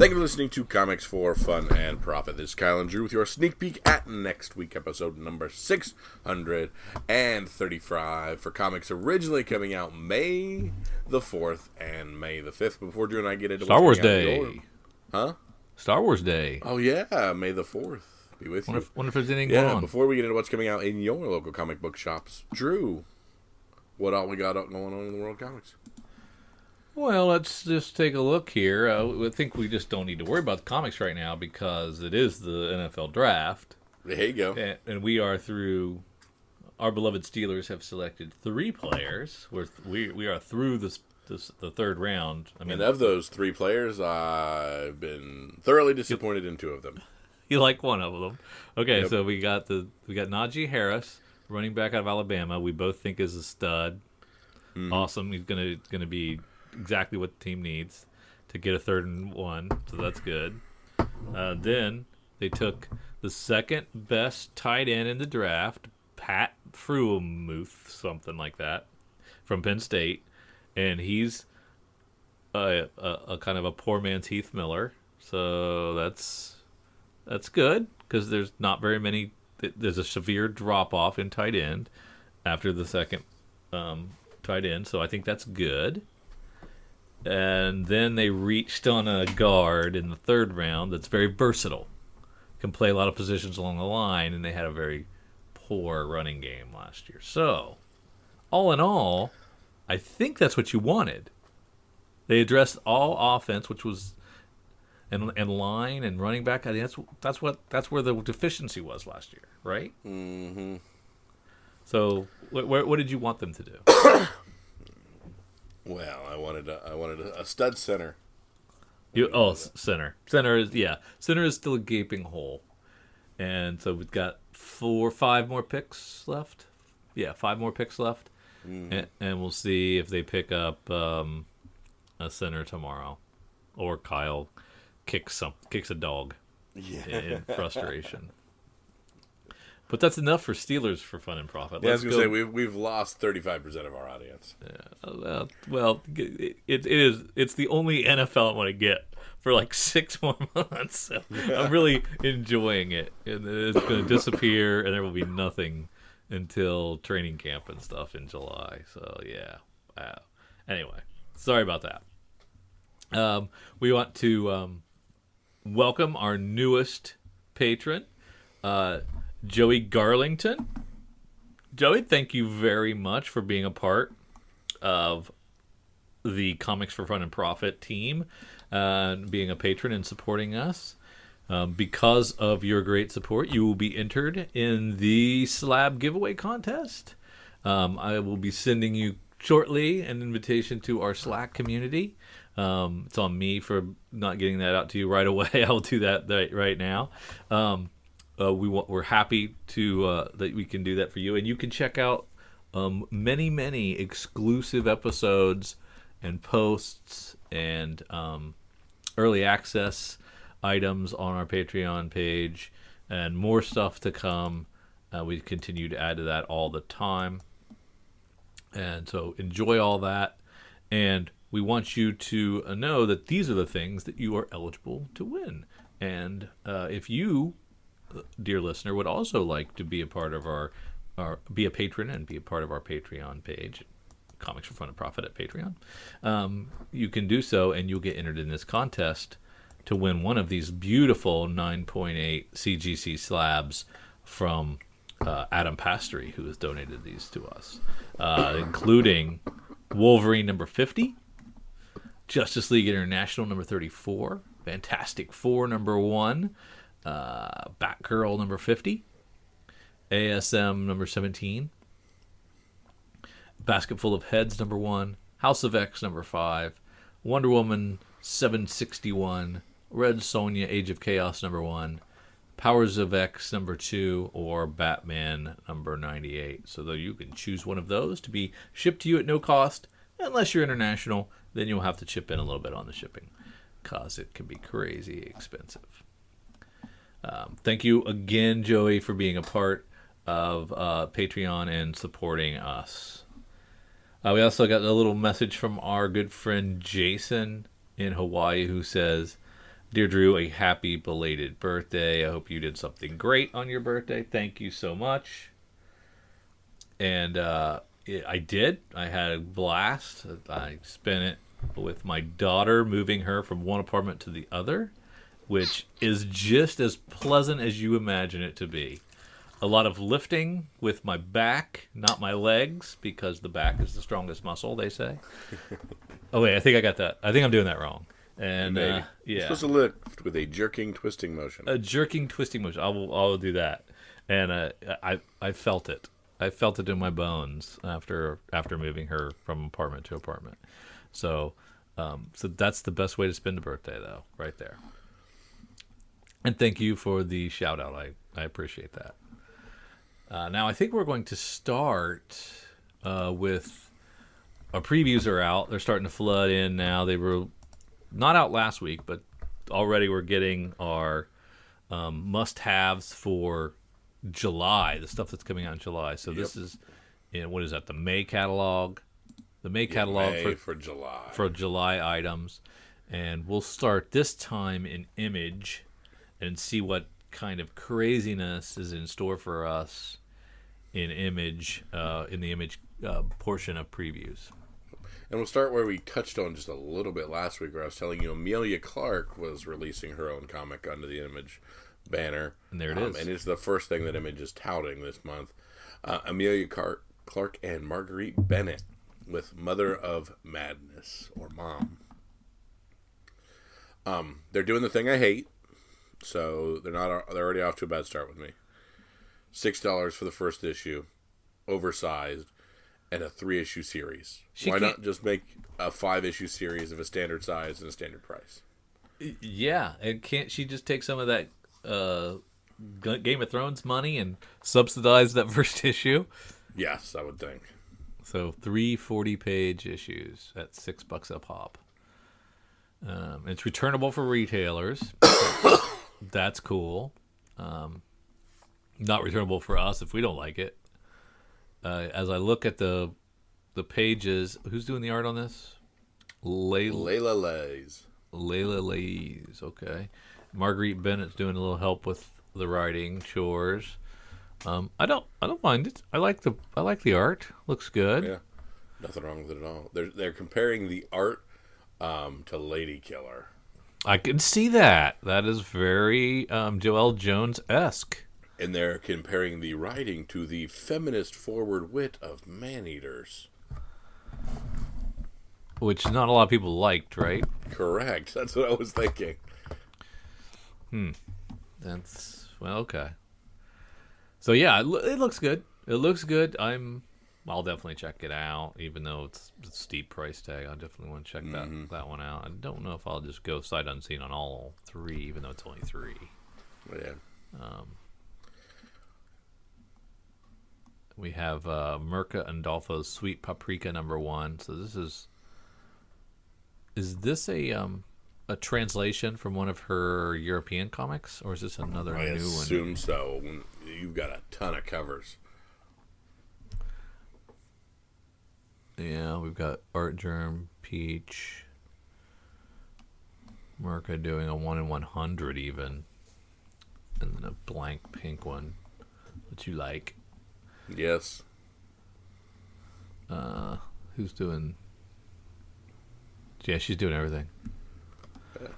Thank you for listening to Comics for Fun and Profit. This is Kyle and Drew with your sneak peek at next week, episode number 635 for comics originally coming out May the 4th and May the 5th. Before Drew and I get into Star Wars what's coming Day. out in your... Huh? Star Wars Day. Oh, yeah, May the 4th. Be with you. Wonder if there's anything going on. Before we get into what's coming out in your local comic book shops, Drew, what all we got going on in the world of comics? Well, let's just take a look here. I think we just don't need to worry about the comics right now because it is the NFL draft. There you go. And we are through. Our beloved Steelers have selected 3 players. We are through the third round. I mean, and of those 3 players, I've been thoroughly disappointed in 2 of them. You like one of them. Okay, Yep. so we got Najee Harris, running back out of Alabama. We both think is a stud. Mm-hmm. Awesome. He's gonna be exactly what the team needs to get a 3rd and 1, so that's good. Then they took the second best tight end in the draft, Pat Freiermuth, something like that, from Penn State, and he's a kind of a poor man's Heath Miller, so that's good because there's not very many. There's a severe drop off in tight end after the second tight end, so I think that's good. And then they reached on a guard in the 3rd round that's very versatile, can play a lot of positions along the line, and they had a very poor running game last year. So, all in all, I think that's what you wanted. They addressed all offense, which was and line and running back. I think that's where the deficiency was last year, right? Mm-hmm. So, what did you want them to do? Well, I wanted a stud center. Center. Center is still a gaping hole, and so we've got 5 more picks left. Yeah, 5 more picks left, and we'll see if they pick up a center tomorrow, or Kyle kicks a dog in frustration. But that's enough for Steelers for Fun and Profit. Yeah, I was going to say we've lost 35% of our audience. Yeah, well, it's the only NFL I want to get for like 6 more months. So I'm really enjoying it, and it's going to disappear, and there will be nothing until training camp and stuff in July. So yeah. Anyway, sorry about that. We want to welcome our newest patron, Joey Garlington. Joey, thank you very much for being a part of the Comics for Fun and Profit team, being a patron and supporting us. Because of your great support, you will be entered in the slab giveaway contest. I will be sending you shortly an invitation to our Slack community. It's on me for not getting that out to you right away. I'll do that right now. We're happy to that we can do that for you, and you can check out many exclusive episodes and posts and early access items on our Patreon page, and more stuff to come. We continue to add to that all the time, and so enjoy all that. And we want you to know that these are the things that you are eligible to win. And if you, dear listener, would also like to be a part of our be a patron and be a part of our Patreon page, Comics for Fun and Profit at Patreon, you can do so, and you'll get entered in this contest to win one of these beautiful 9.8 CGC slabs from Adam Pastry, who has donated these to us, including Wolverine number 50, Justice League International number 34, Fantastic Four number 1, Batgirl number 50, ASM number 17, Basket Full of Heads number 1, House of X number 5, Wonder Woman 761, Red Sonja Age of Chaos number 1, Powers of X number 2, or Batman number 98. So though you can choose one of those to be shipped to you at no cost, unless you're international, then you'll have to chip in a little bit on the shipping, because it can be crazy expensive. Thank you again, Joey, for being a part of Patreon and supporting us. We also got a little message from our good friend Jason in Hawaii, who says, Dear Drew, a happy belated birthday. I hope you did something great on your birthday. Thank you so much. And I did. I had a blast. I spent it with my daughter, moving her from one apartment to the other, which is just as pleasant as you imagine it to be. A lot of lifting with my back, not my legs, because the back is the strongest muscle, they say. Oh, wait, I think I got that. I think I'm doing that wrong. And Maybe. You're yeah, supposed to lift with a jerking, twisting motion. a jerking, twisting motion. I will do that. And I felt it. I felt it in my bones after moving her from apartment to apartment. So so that's the best way to spend a birthday, though, right there. And thank you for the shout out. I appreciate that. Now I think we're going to start with our previews are out. They're starting to flood in now. They were not out last week, but already we're getting our must-haves for July, the stuff that's coming out in July. So this is, what is that? The May catalog, May for July items, and we'll start this time in Image and see what kind of craziness is in store for us in Image, in the Image portion of previews. And we'll start where we touched on just a little bit last week, where I was telling you Amelia Clark was releasing her own comic under the Image banner. And there it is. And it's the first thing that Image is touting this month. Amelia Clark and Marguerite Bennett with Mother of Madness, or Mom. They're doing the thing I hate, so they're already off to a bad start with me. $6 for the first issue, oversized, and a 3-issue series. Why not just make a 5-issue series of a standard size and a standard price? Yeah, and can't she just take some of that Game of Thrones money and subsidize that first issue? Yes, I would think. So 3 40-page issues at $6 a pop. It's returnable for retailers. That's cool. Not returnable for us if we don't like it. As I look at the pages, who's doing the art on this? Layla Lays. Layla Lays, okay. Marguerite Bennett's doing a little help with the writing chores. I don't mind it. I like the art. Looks good. Yeah, nothing wrong with it at all. They're comparing the art to Lady Killer. I can see that. That is very Joelle Jones-esque. And they're comparing the writing to the feminist forward wit of Man-Eaters. Which not a lot of people liked, right? Correct. That's what I was thinking. That's, well, okay. So yeah, it looks good. It looks good. I'll definitely check it out, even though it's a steep price tag. I definitely want to check that one out. I don't know if I'll just go sight unseen on all 3, even though it's only 3. Yeah. We have Mirka Andolfo's Sweet Paprika #1. So this is this a translation from one of her European comics, or is this another new one? I assume so. You've got a ton of covers. Yeah, we've got Art Germ, Peach, Mirka doing a 1 in 100 even, and then a blank pink one, which you like. Yes. Who's doing? Yeah, she's doing everything. Yeah.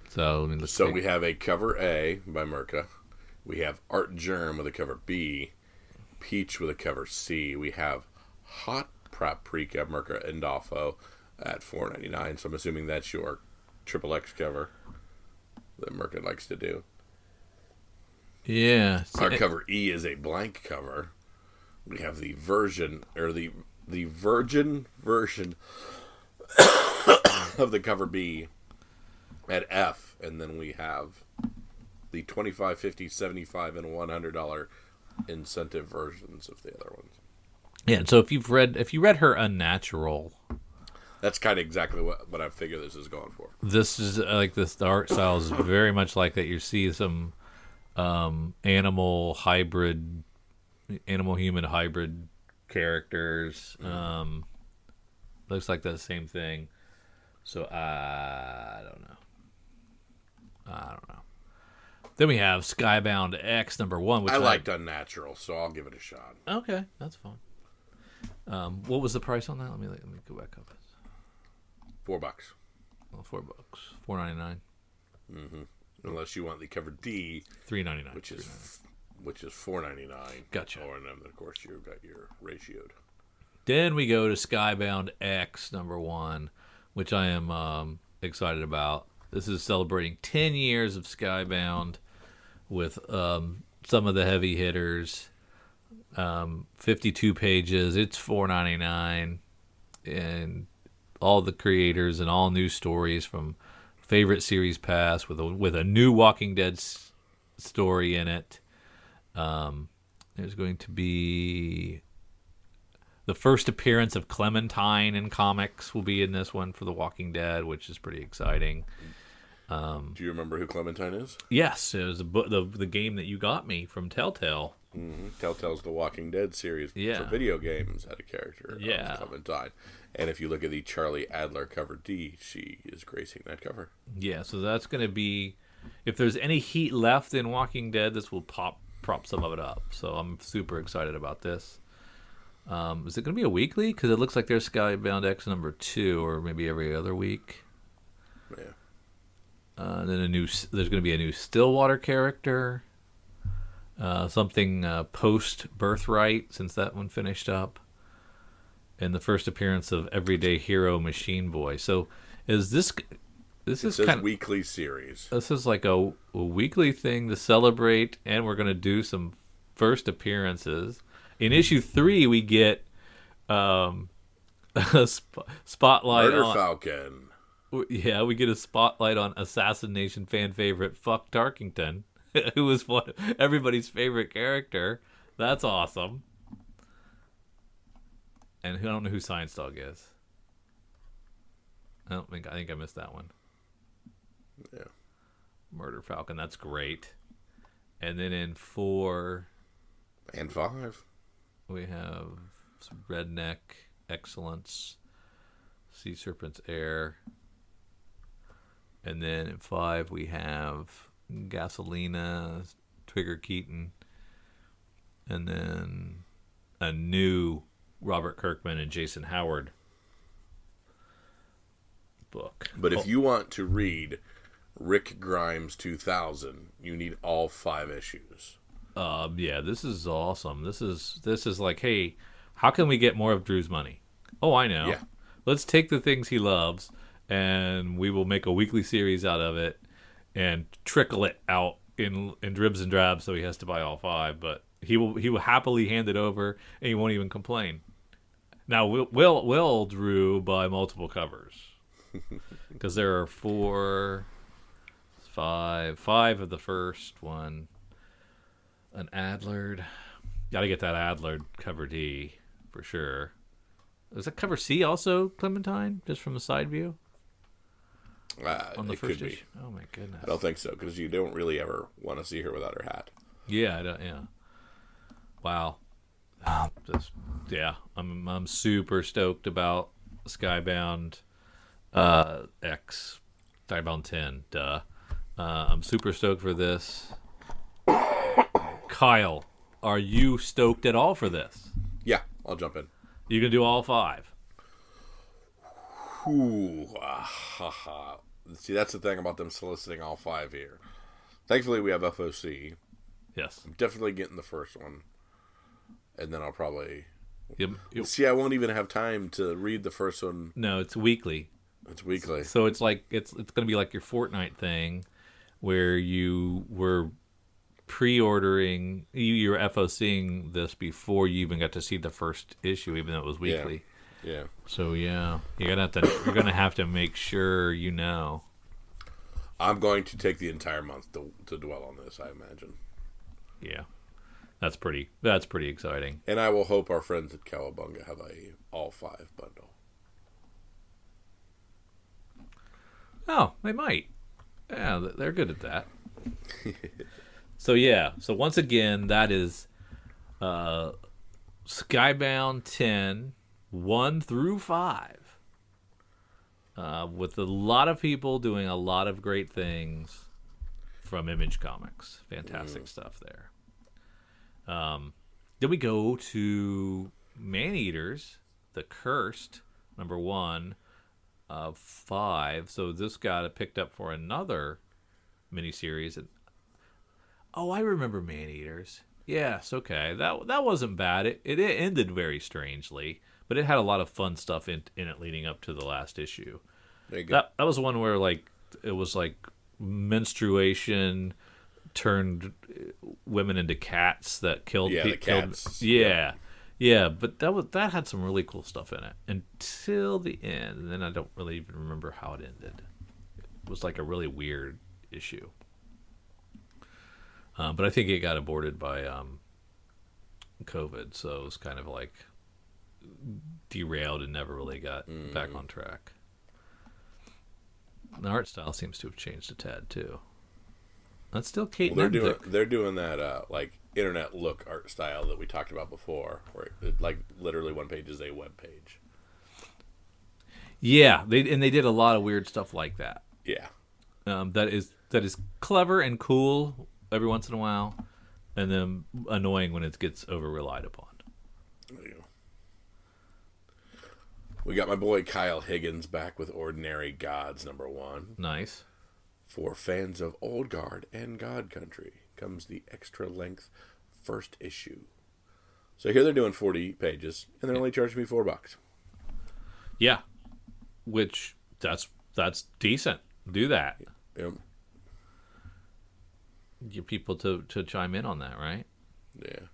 So let me look. So we have a cover A by Mirka. We have Art Germ with a cover B. Peach with a cover C. We have Hot Paprika, Mirka Andolfo at $4.99. So I'm assuming that's your XXX cover that Mirka likes to do. Yeah. Our cover E is a blank cover. We have the version, or the virgin version of the cover B at F, and then we have the $25, $50, $75, and $100 incentive versions of the other ones. Yeah, so if you read her Unnatural, that's kind of exactly what I figure this is going for. This is like this. The art style is very much like that. You see some animal human hybrid characters. Looks like the same thing. So I don't know. Then we have Skybound X #1, which I liked Unnatural, so I'll give it a shot. Okay, that's fine. What was the price on that? Let me go back up. $4. Well, $4, $4.99, Unless you want the cover D, $3.99, which is $4.99. Gotcha. Or and then of course you've got your ratioed. Then we go to Skybound X #1, which I am excited about. This is celebrating 10 years of Skybound with some of the heavy hitters. 52 pages. It's $4.99, and all the creators and all new stories from favorite series past with a new Walking Dead story in it. There's going to be the first appearance of Clementine in comics will be in this one for The Walking Dead, which is pretty exciting. Do you remember who Clementine is? Yes, it was the game that you got me from Telltale. Telltale's The Walking Dead series for video games had a character of Clementine. And if you look at the Charlie Adler cover D, she is gracing that cover. Yeah, so that's going to be... If there's any heat left in Walking Dead, this will prop some of it up. So I'm super excited about this. Is it going to be a weekly? Because it looks like there's Skybound X #2, or maybe every other week. Yeah. Then there's going to be a new Stillwater character. Something post Birthright, since that one finished up. And the first appearance of everyday hero Machine Boy. So is this is kind of weekly series. This is like a weekly thing to celebrate, and we're going to do some first appearances. In issue 3, we get a spotlight Murder on Falcon. Yeah, we get a spotlight on Assassination fan favorite Fuck Tarkington, who was everybody's favorite character. That's awesome. And I don't know who Science Dog is. I think I missed that one. Yeah. Murder Falcon, that's great. And then in 4 and 5, we have some Redneck Excellence, Sea Serpent's Heir. And then in 5 we have Gasolina, Trigger Keaton, and then a new Robert Kirkman and Jason Howard book. But if you want to read Rick Grimes 2000, you need all 5 issues. Yeah, this is awesome. This is like, hey, how can we get more of Drew's money? Oh, I know. Yeah. Let's take the things he loves, and we will make a weekly series out of it and trickle it out in dribs and drabs, so he has to buy all 5. But he will happily hand it over, and he won't even complain. Now, will Drew buy multiple covers? Because there are 5 of the first one. An Adler. Got to get that Adler cover D for sure. Is that cover C also Clementine, just from the side view? On the first issue? Oh my goodness. I don't think so, because you don't really ever want to see her without her hat. Yeah, Wow. I'm super stoked about Skybound X, Skybound 10. Duh. I'm super stoked for this. Kyle, are you stoked at all for this? Yeah, I'll jump in. You can do all 5. Ooh, see, that's the thing about them soliciting all 5 here. Thankfully, we have FOC. Yes. I'm definitely getting the first one. And then I'll probably... Yep. See, I won't even have time to read the first one. No, it's weekly. It's weekly. So it's like it's going to be like your Fortnite thing, where you were pre-ordering, you were FOCing this before you even got to see the first issue, even though it was weekly. Yeah. So you're gonna have to make sure you know. I'm going to take the entire month to dwell on this, I imagine. Yeah. That's pretty exciting. And I will hope our friends at Cowabunga have a all 5 bundle. Oh, they might. Yeah, they're good at that. So once again, that is Skybound 10, 1 through 5. With a lot of people doing a lot of great things from Image Comics. Fantastic stuff there. Then we go to Maneaters, The Cursed, number 1 of 5. So this got picked up for another miniseries. Oh, I remember Maneaters. Yes, okay. That wasn't bad. It ended very strangely, but it had a lot of fun stuff in it leading up to the last issue. There you go. That was one where it was like menstruation turned women into cats that killed Yeah, the cats. Yeah, but that had some really cool stuff in it until the end, and then I don't really even remember how it ended. It was like a really weird issue. But I think it got aborted by COVID, so it was kind of like derailed and never really got back on track. The art style seems to have changed a tad too. That's still Kate Mendick. They're doing that like internet look art style that we talked about before, where like literally one page is a web page. Yeah, they did a lot of weird stuff like that. Yeah, that is clever and cool every once in a while, and then annoying when it gets over relied upon. There you go. We got my boy Kyle Higgins back with Ordinary Gods number 1. Nice. For fans of Old Guard and God Country comes the extra length first issue. So here they're doing 40 pages, and they're only charging me $4. Yeah, which that's decent. Do that. Yep. Get people to chime in on that, right? Yeah.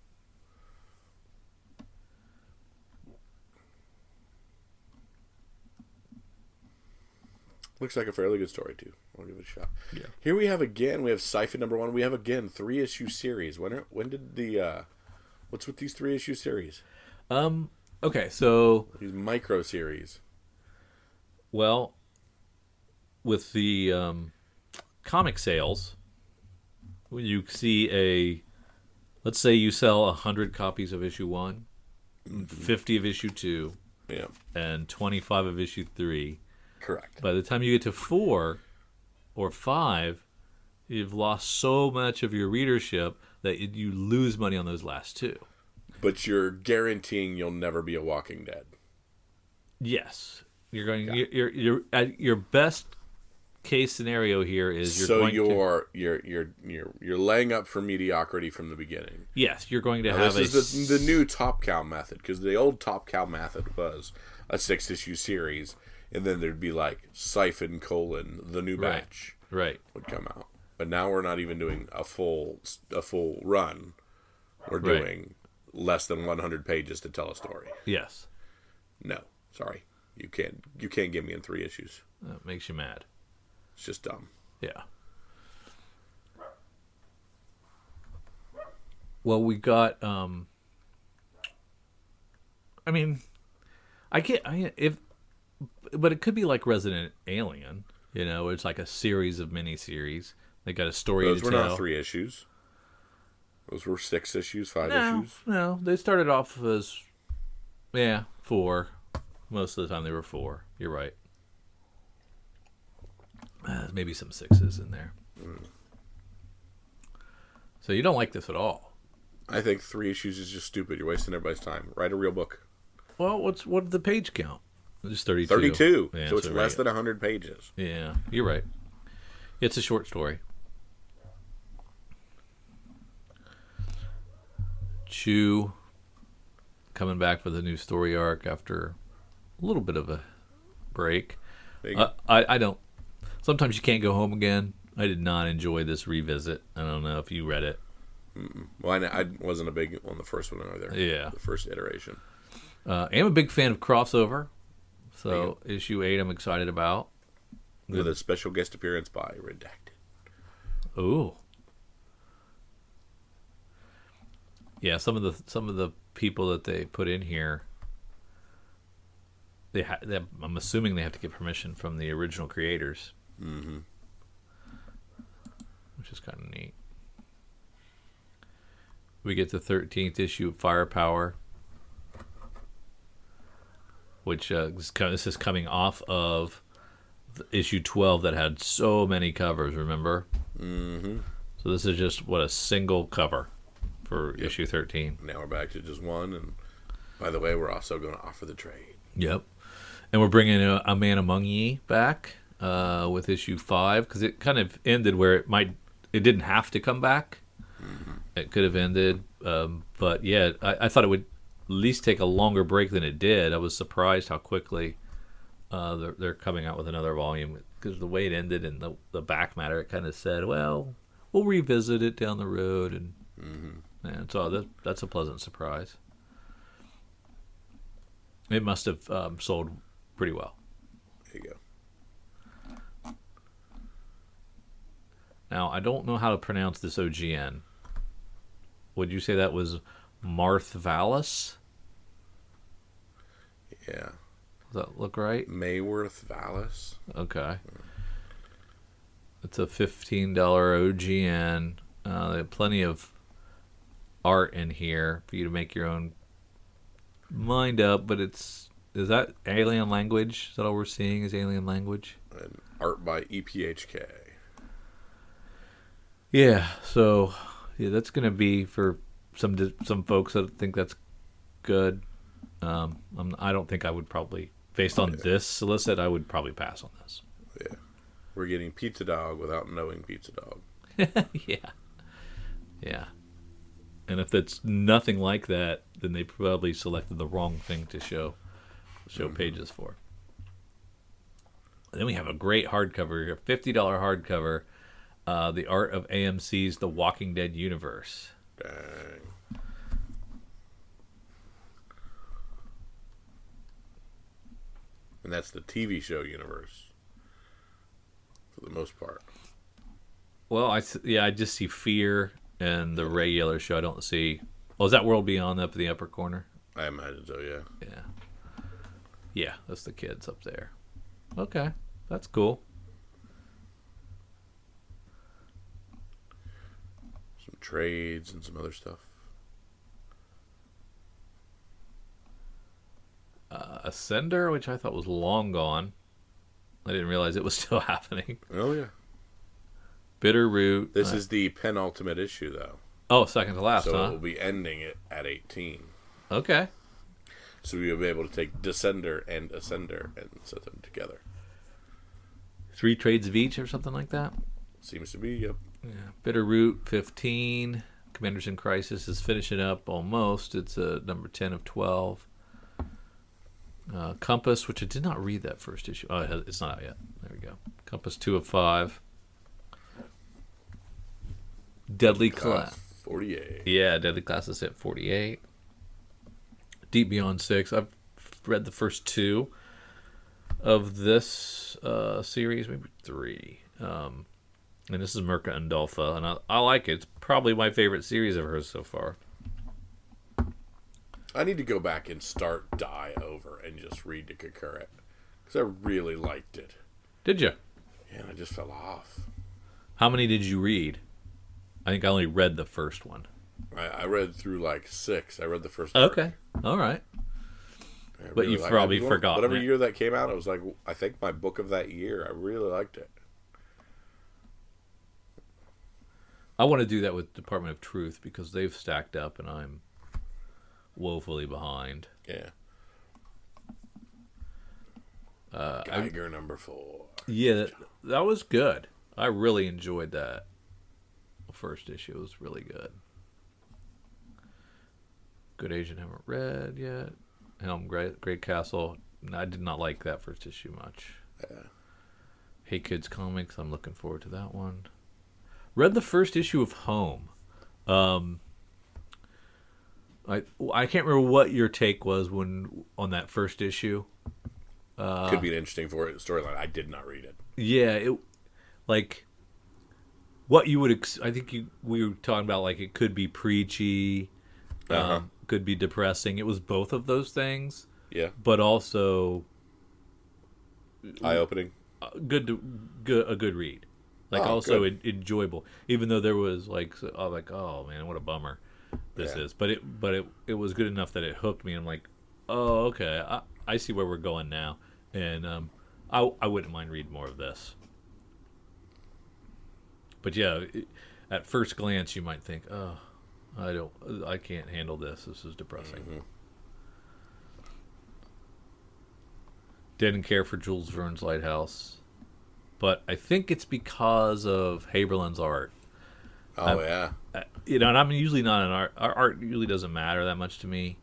Looks like a fairly good story too. I'll give it a shot. Yeah. Here we have Siphon number 1. We have again 3-issue series. When did the what's with these 3-issue series? Okay, so These micro series. well, with the comic sales, when you see let's say you sell 100 copies of issue 1, 50 of issue 2, Yeah. and 25 of issue 3. Correct. By the time you get to 4 or 5, you've lost so much of your readership that you lose money on those last 2. But you're guaranteeing you'll never be a Walking Dead. Yes, you're going. Yeah. You're at your best case scenario here is you're laying up for mediocrity from the beginning. Yes, you're going to now, have this is the new Top Cow method, because the old Top Cow method was a 6-issue series, and then there'd be like Siphon : the new batch right would come out. But now we're not even doing a full run. We're doing less than 100 pages to tell a story. Yes. No, sorry, you can't get me in 3 issues. That makes you mad. It's just dumb. Yeah. Well, we got. I mean, but it could be like Resident Alien. You know, it's like a series of miniseries. They got a story Those to were tell. not 3 issues. Those were 6 issues, 5 No, issues. no, they started off as 4. Most of the time they were 4. You're right. Maybe some 6s in there. So you don't like this at all? I think 3 issues is just stupid. You're wasting everybody's time. Write a real book. Well, what the page count? It's 32. 32. Yeah, so it's less than 100 pages. Yeah, you're right. It's a short story. Chew coming back with a new story arc after a little bit of a break. I don't. Sometimes you can't go home again. I did not enjoy this revisit. I don't know if you read it. Well, I wasn't a big on the first one either. Yeah. The first iteration. I am a big fan of crossover. So issue 8 I'm excited about. With a special guest appearance by Redacted. Ooh. Yeah, some of the people that they put in here, I'm assuming they have to get permission from the original creators. Mm-hmm. Which is kind of neat. We get the 13th issue of Firepower, which this is coming off of issue 12 that had so many covers, remember? Mm-hmm. So this is just a single cover for Yep. issue 13. Now we're back to just one. And by the way, we're also going to offer the trade. Yep. And we're bringing a Man Among Ye back with issue 5 because it kind of ended where it didn't have to come back. Mm-hmm. It could have ended, but yeah, I thought it would at least take a longer break than it did. I was surprised how quickly they're coming out with another volume because the way it ended and the back matter, it kind of said, well, we'll revisit it down the road, and so that's a pleasant surprise. It must have sold pretty well. There you go. Now, I don't know how to pronounce this OGN. Would you say that was Marth Vallis? Yeah. Does that look right? Mayworth Vallis. Okay. It's a $15 OGN. They have plenty of art in here for you to make your own mind up, but is that alien language? Is that all we're seeing is alien language? And art by EPHK. Yeah, so that's going to be for some folks that think that's good. I don't think I would probably, based on this solicit, I would probably pass on this. Yeah. We're getting Pizza Dog without knowing Pizza Dog. Yeah. And if it's nothing like that, then they probably selected the wrong thing to show pages for. And then we have a great hardcover, a $50 hardcover, The Art of AMC's The Walking Dead Universe. Dang. And that's the TV show universe, for the most part. Well, I just see Fear and the regular show. I don't see. Oh, is that World Beyond up in the upper corner? I imagine so, yeah. Yeah, that's the kids up there. Okay, that's cool. Some trades and some other stuff. Ascender, which I thought was long gone. I didn't realize it was still happening. Oh, yeah. Bitterroot. This is the penultimate issue, though. Oh, second to last, So huh? it will be ending it at 18. Okay. So we'll be able to take Descender and Ascender and set them together. 3 trades of each or something like that? Seems to be, yep. Yeah. Bitterroot, 15. Commanders in Crisis is finishing up almost. It's number 10 of 12. Compass, which I did not read that first issue. Oh, it's not out yet. There we go. Compass, 2 of 5. Deadly Class. 48. Yeah, Deadly Class is at 48. Deep Beyond 6. I've read the first 2 of this series, maybe 3. And this is Mirka Andolfa, and I like it. It's probably my favorite series of hers so far. I need to go back and start Die Over and just read the concurrent. Because I really liked it. Did you? Yeah, and I just fell off. How many did you read? I think I only read the first one. I read through like 6. I read the first Okay. All right. But you've probably forgotten whatever it. year that came out, it was like, I think my book of that year. I really liked it. I want to do that with Department of Truth because they've stacked up and I'm woefully behind. Yeah. Geiger number 4. Yeah, that was good. I really enjoyed that. The first issue was really good. Good Agent haven't read yet. Helm Great Castle. I did not like that first issue much. Yeah. Hey Kids Comics. I'm looking forward to that one. Read the first issue of Home. I can't remember what your take was on that first issue. Could be an interesting storyline. I did not read it. Yeah, it like what you would. I think we were talking about like it could be preachy, could be depressing. It was both of those things. Yeah, but also eye opening. A good read. Like also enjoyable, even though there was like oh man, what a bummer this is. But it was good enough that it hooked me. And I'm like, oh okay, I see where we're going now, and I wouldn't mind reading more of this. But yeah, at first glance, you might think, "Oh, I can't handle this. This is depressing." Mm-hmm. Didn't care for Jules Verne's Lighthouse, but I think it's because of Haberlin's art. Oh yeah. And I'm usually not an art. Our art usually doesn't matter that much to me,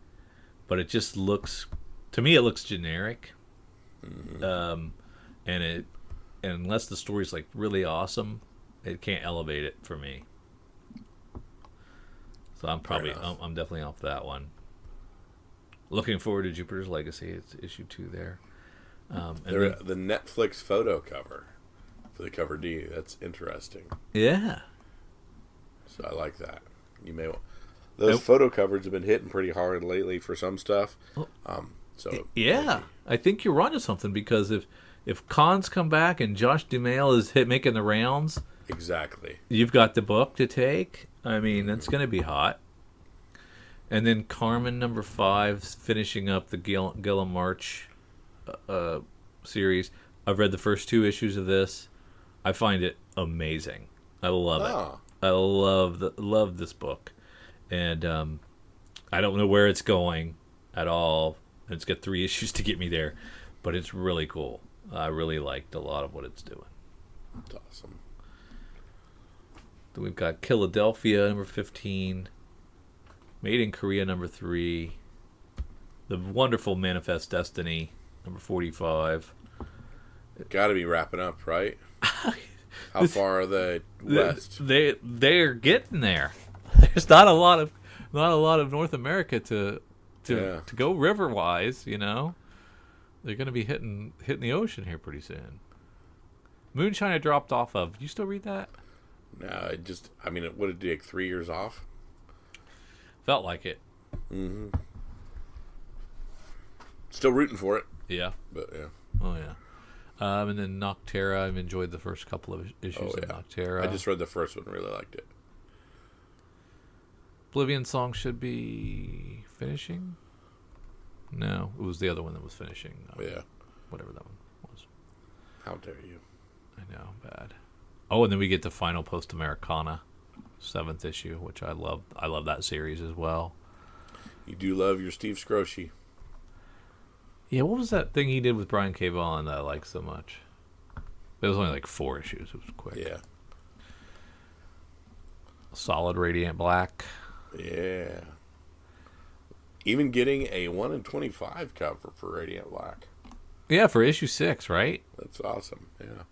but it just looks, to me, it looks generic. Mm-hmm. And and unless the story's like really awesome, it can't elevate it for me. So I'm definitely off that one. Looking forward to Jupiter's Legacy. It's issue 2 there. The Netflix photo cover for the cover D. That's interesting. Yeah. So I like that. Those photo covers have been hitting pretty hard lately for some stuff. So yeah, I think you're onto something, because if cons come back and Josh Duhamel is making the rounds, exactly, you've got the book to take. I mean, that's going to be hot. And then Carmen #5 finishing up the Gilliam March series. I've read the first 2 issues of this. I find it amazing. I love it. I love this book, and I don't know where it's going at all. It's got 3 issues to get me there, but it's really cool. I really liked a lot of what it's doing. That's awesome. Then we've got Philadelphia #15, Made in Korea #3, The Wonderful Manifest Destiny #45. Got to be wrapping up, right? How far are they west? They're getting there. There's not a lot of North America to go river wise. You know, they're going to be hitting the ocean here pretty soon. Moonshine I dropped off of. You still read that? No, would it take 3 years off? Felt like it. Mm-hmm. Still rooting for it. Yeah. But yeah. Oh yeah. And then Noctera, I've enjoyed the first couple of issues of Noctera. I just read the first one, really liked it. Oblivion Song should be finishing? No, it was the other one that was finishing. Yeah. Whatever that one was. How dare you. I know, bad. Oh, and then we get to Final Post Americana, 7th issue, which I love. I love that series as well. You do love your Steve Scroshy. Yeah, what was that thing he did with Brian K. Vaughan that I liked so much? It was only like 4 issues. It was quick. Yeah. Solid Radiant Black. Yeah. Even getting a 1 in 25 cover for Radiant Black. Yeah, for issue 6, right? That's awesome. Yeah.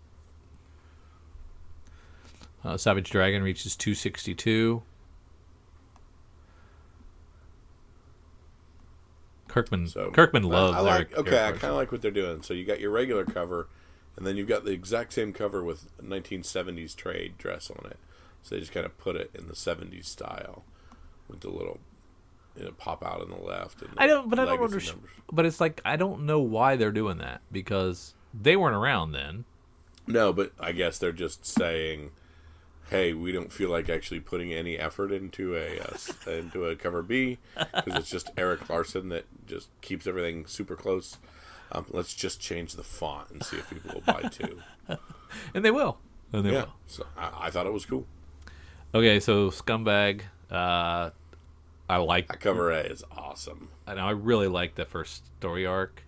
Savage Dragon reaches 262. Kirkman loves I Eric kind of like what they're doing. So you got your regular cover, and then you've got the exact same cover with 1970s trade dress on it. So they just kind of put it in the 70s style with the little pop out on the left. And I don't understand. But it's like, I don't know why they're doing that, because they weren't around then. No, but I guess they're just saying, hey, we don't feel like actually putting any effort into a cover B, because it's just Eric Larson that just keeps everything super close. Let's just change the font and see if people will buy too. And they will. So I thought it was cool. Okay, so Scumbag, I like that cover A is awesome. And I really liked the first story arc,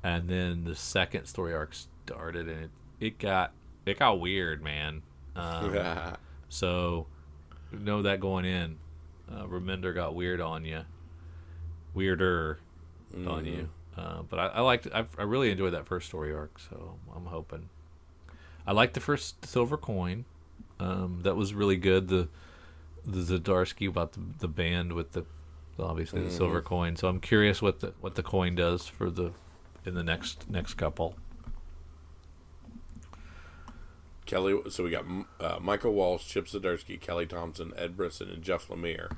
and then the second story arc started, and it got weird, man. So know that going in, Reminder got weirder on you. But I liked. I really enjoyed that first story arc, so I'm hoping. I liked the first Silver Coin. That was really good. The Zdarsky about the band with obviously the silver coin. So I'm curious what the coin does in the next couple. Kelly. So we got Michael Walsh, Chip Zdarsky, Kelly Thompson, Ed Brisson, and Jeff Lemire.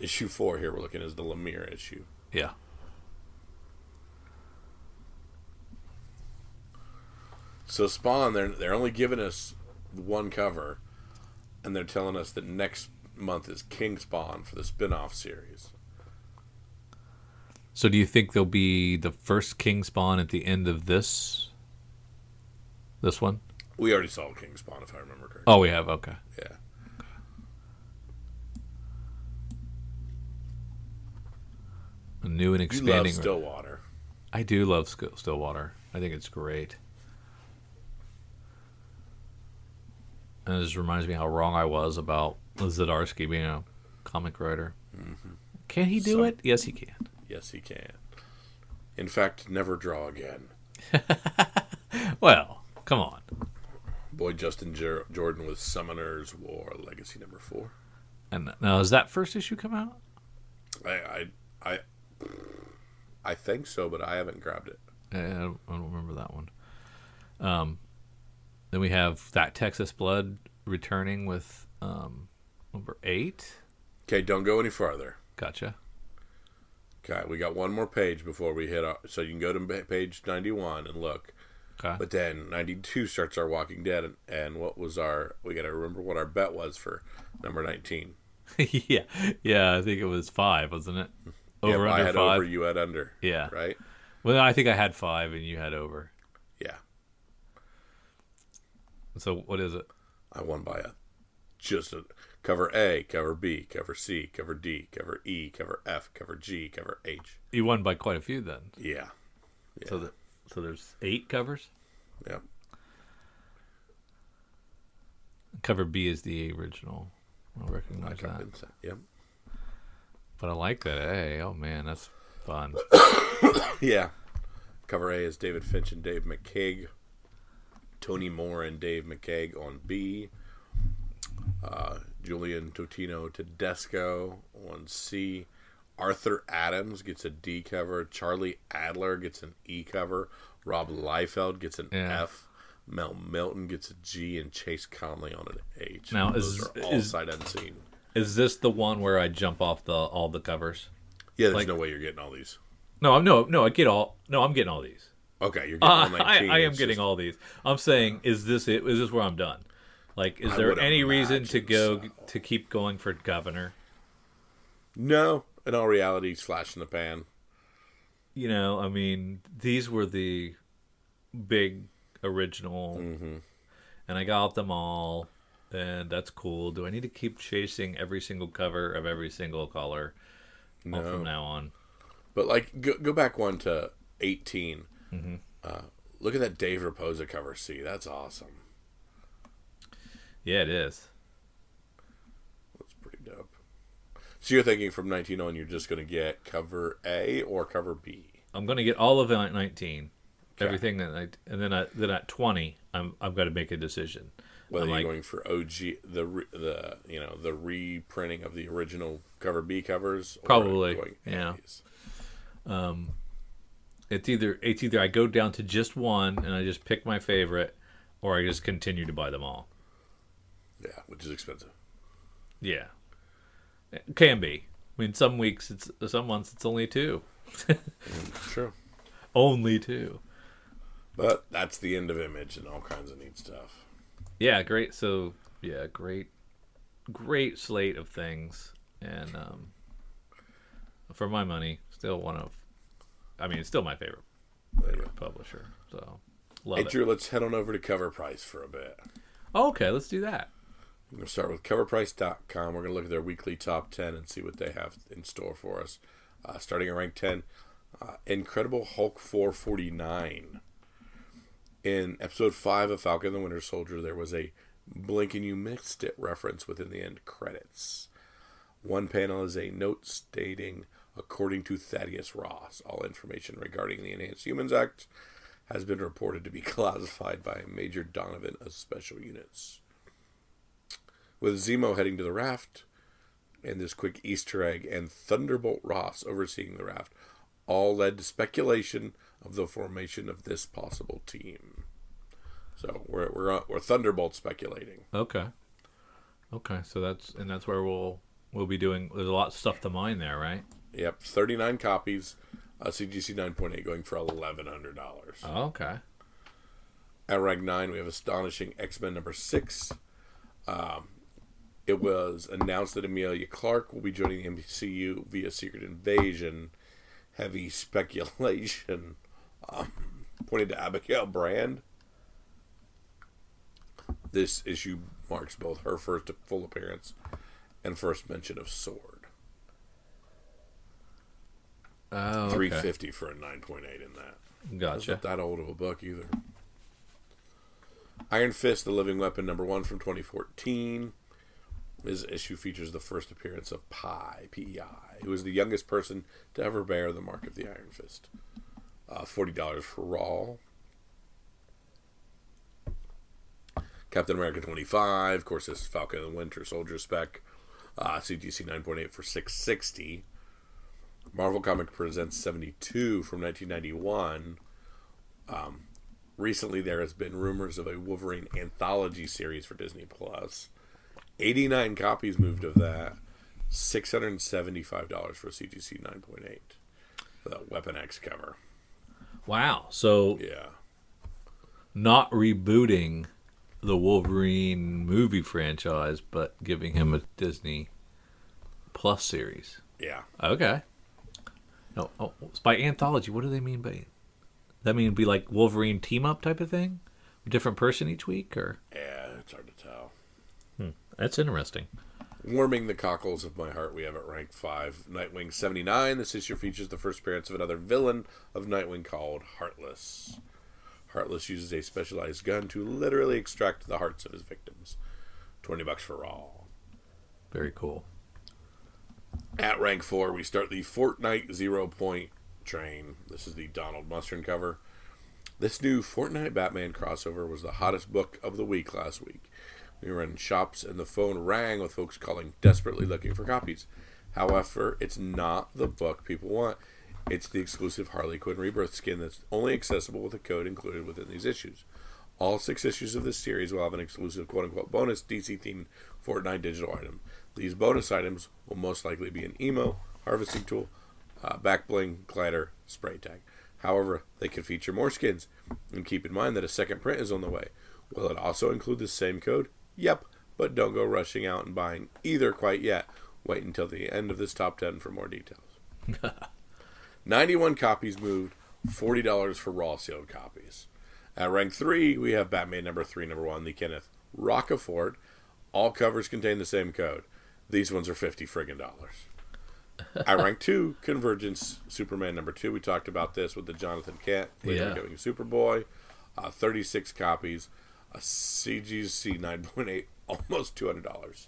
Issue 4 here we're looking is the Lemire issue. Yeah. So Spawn, they're only giving us one cover, and they're telling us that next month is King Spawn for the spin-off series. So do you think there'll be the first King Spawn at the end of this one? We already saw King Spawn, if I remember correctly. Oh, we have. Okay. Yeah. A new and You love expanding. Stillwater. I do love Stillwater. I think it's great. And it just reminds me how wrong I was about Zdarsky being a comic writer. Mm-hmm. Can he do it? Yes, he can. Yes, he can. In fact, never draw again. Well, come on. Boy, Justin Jordan with Summoner's War Legacy number 4. And now, has that first issue come out? I think so, but I haven't grabbed it. I don't remember that one. Then we have That Texas Blood returning with number 8. Okay, don't go any farther. Gotcha. Okay, we got one more page before we hit so you can go to page 91 and look. Okay. But then 92 starts our Walking Dead, and what was we got to remember what our bet was for number 19. yeah, I think it was 5, wasn't it? Over I under had 5. over, you had under. Yeah. Right? Well, I think I had 5 and you had over. Yeah. So what is it? I won by just a cover A, cover B, cover C, cover D, cover E, cover F, cover G, cover H. You won by quite a few then. Yeah. So there's 8 covers? Yep. Cover B is the original. I'll recognize that. Yep. But I like that A. Oh man, that's fun. Yeah. Cover A is David Finch and Dave McCaig. Tony Moore and Dave McCaig on B. Julian Totino Tedesco on C. Arthur Adams gets a D cover. Charlie Adler gets an E cover. Rob Liefeld gets an F. Mel Milton gets a G, and Chase Conley on an H. Now, those are all sight unseen. Is this the one where I jump off all the covers? Yeah, there's no way you're getting all these. No, I'm getting all these. Okay, you're getting all 19. I am getting all these. I'm saying, is this it? Is this where I'm done? Like, is there any reason to keep going for governor? No, in all reality, it's flash in the pan. You know, I mean, these were the big original, and I got them all, and that's cool. Do I need to keep chasing every single cover of every single color from now on? But like, go back one to 18. Look at that Dave Raposa cover C. That's awesome. Yeah, it is. That's pretty dope. So you're thinking from 19 on, you're just going to get cover A or cover B? I'm going to get all of 19. Okay. Everything and then at 20, I've got to make a decision. Whether you're going for OG, the reprinting of the original cover B covers, probably, or going yeah. It's either I go down to just one and I just pick my favorite, or I just continue to buy them all. Yeah, which is expensive. Yeah, it can be. I mean, some months it's only 2. True. Only 2. But that's the end of Image and all kinds of neat stuff. Yeah, great. So yeah, great slate of things, and for my money, still it's still my favorite publisher. So love it. Drew, let's head on over to Cover Price for a bit. Okay, let's do that. We're going to start with coverprice.com. We're going to look at their weekly top 10 and see what they have in store for us. Starting at rank 10, Incredible Hulk 449. In episode 5 of Falcon and the Winter Soldier, there was a blink and you missed it reference within the end credits. One panel is a note stating, according to Thaddeus Ross, all information regarding the Enhanced Humans Act has been reported to be classified by Major Donovan of Special Units. With Zemo heading to the raft, and this quick Easter egg, and Thunderbolt Ross overseeing the raft, all led to speculation of the formation of this possible team. So we're Thunderbolt speculating. Okay. So that's where we'll be doing. There's a lot of stuff to mine there, right? Yep, 39 copies. CGC 9.8 going for $1,100. Oh, okay. At rank 9, we have Astonishing X-Men number 6. It was announced that Emilia Clarke will be joining the MCU via Secret Invasion. Heavy speculation pointed to Abigail Brand. This issue marks both her first full appearance and first mention of Sword. Oh, okay. $350 for a 9.8 in that. Gotcha. That's not that old of a book either. Iron Fist, The Living Weapon, #1 from 2014. This issue features the first appearance of Pi, P-E-I, who is the youngest person to ever bear the mark of the Iron Fist. $40 for Raw. Captain America 25, of course, this is Falcon and the Winter Soldier spec. CGC 9.8 for $660. Marvel Comics Presents 72 from 1991. Recently, there has been rumors of a Wolverine anthology series for Disney Plus. 89 copies moved of that. $675 for CGC 9.8. For that Weapon X cover. Wow. So, Yeah. not rebooting the Wolverine movie franchise, but giving him a Disney Plus series. Yeah. Okay. No, it's by anthology. What do they mean by? That mean be like Wolverine team up type of thing, different person each week, or? Yeah, it's hard to tell. That's interesting. Warming the cockles of my heart, we have at rank 5, Nightwing 79. This issue features the first appearance of another villain of Nightwing called Heartless. Heartless uses a specialized gun to literally extract the hearts of his victims. $20 for Raw. Very cool. At rank 4, we start the Fortnite 0 Point train. This is the Donald Mustard cover. This new Fortnite Batman crossover was the hottest book of the week last week. We were in shops and the phone rang with folks calling, desperately looking for copies. However, it's not the book people want. It's the exclusive Harley Quinn Rebirth skin that's only accessible with a code included within these issues. All 6 issues of this series will have an exclusive quote-unquote bonus DC-themed Fortnite digital item. These bonus items will most likely be an emo, harvesting tool, back bling, glider, spray tag. However, they could feature more skins. And keep in mind that a second print is on the way. Will it also include the same code? Yep, but don't go rushing out and buying either quite yet. Wait until the end of this top 10 for more details. 91 copies moved, $40 for raw sealed copies. At rank 3, we have Batman #3, #1, the Kenneth Rocafort. All covers contain the same code. These ones are $50 friggin' dollars. At rank 2, Convergence Superman #2. We talked about this with the Jonathan Kent later going Superboy. 36 copies. A CGC 9.8, almost $200.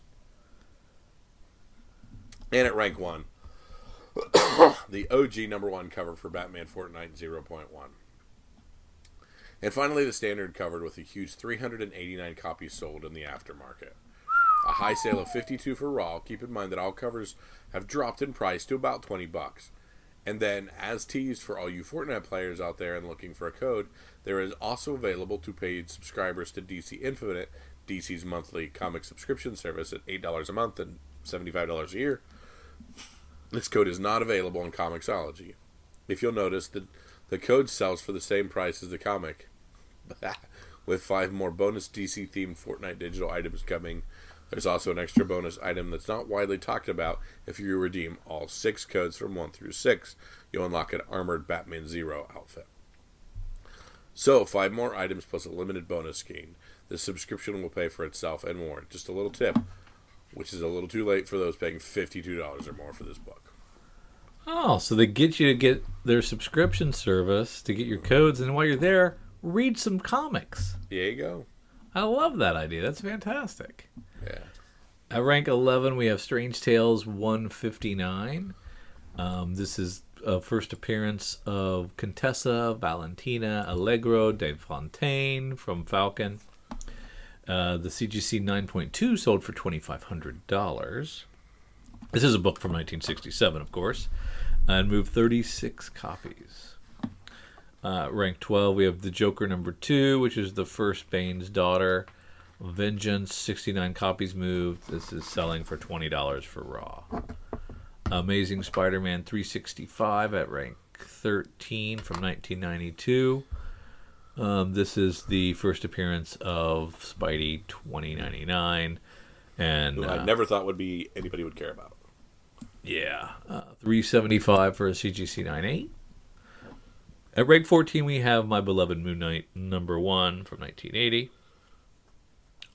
And at rank 1, the OG #1 cover for Batman Fortnite 0.1. And finally, the standard covered with a huge 389 copies sold in the aftermarket. A high sale of 52 for Raw. Keep in mind that all covers have dropped in price to about $20. And then, as teased for all you Fortnite players out there and looking for a code, there is also available to paid subscribers to DC Infinite, DC's monthly comic subscription service at $8 a month and $75 a year. This code is not available on Comixology. If you'll notice, the code sells for the same price as the comic, with 5 more bonus DC-themed Fortnite digital items coming. There's also an extra bonus item that's not widely talked about. If you redeem all 6 codes from 1 through 6, you'll unlock an armored Batman Zero outfit. So, 5 more items plus a limited bonus scheme. This subscription will pay for itself and more. Just a little tip, which is a little too late for those paying $52 or more for this book. Oh, so they get you to get their subscription service to get your codes, and while you're there, read some comics. There you go. I love that idea. That's fantastic. Yeah. At rank 11, we have Strange Tales 159. This is a first appearance of Contessa Valentina Allegro de Fontaine from Falcon. The CGC 9.2 sold for $2,500. This is a book from 1967, of course, and moved 36 copies. Rank 12, we have The Joker #2, which is the first Bane's daughter. Vengeance, 69 copies moved. This is selling for $20 for Raw. Amazing Spider-Man 365 at rank 13 from 1992. This is the first appearance of Spidey 2099. And Who I never thought anybody would care about. Yeah. 375 for a CGC 9.8. At rank 14, we have My Beloved Moon Knight #1 from 1980.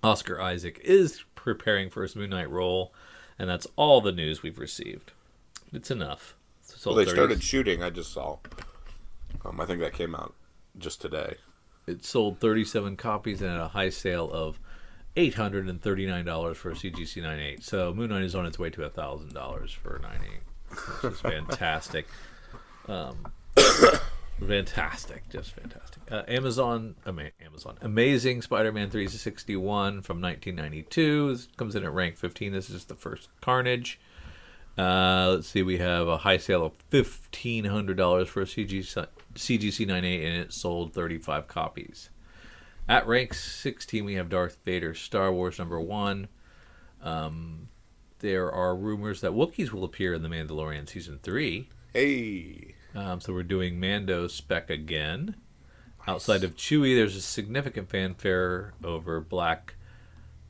Oscar Isaac is preparing for his Moon Knight role, and that's all the news we've received. It's enough. Well, they started shooting. I just saw. I think that came out just today. It sold 37 copies and at a high sale of $839 for a CGC 9.8. So Moon Knight is on its way to $1,000 for a 9.8, which is fantastic. Fantastic, just fantastic. Amazing Spider-Man 361 from 1992 this comes in at rank 15. This is the first Carnage. Let's see, we have a high sale of $1,500 for a CGC 9.8, and it sold 35 copies. At rank 16, we have Darth Vader Star Wars #1. There are rumors that Wookiees will appear in The Mandalorian Season 3. Hey! So we're doing Mando spec again. Nice. Outside of Chewie, there's a significant fanfare over Black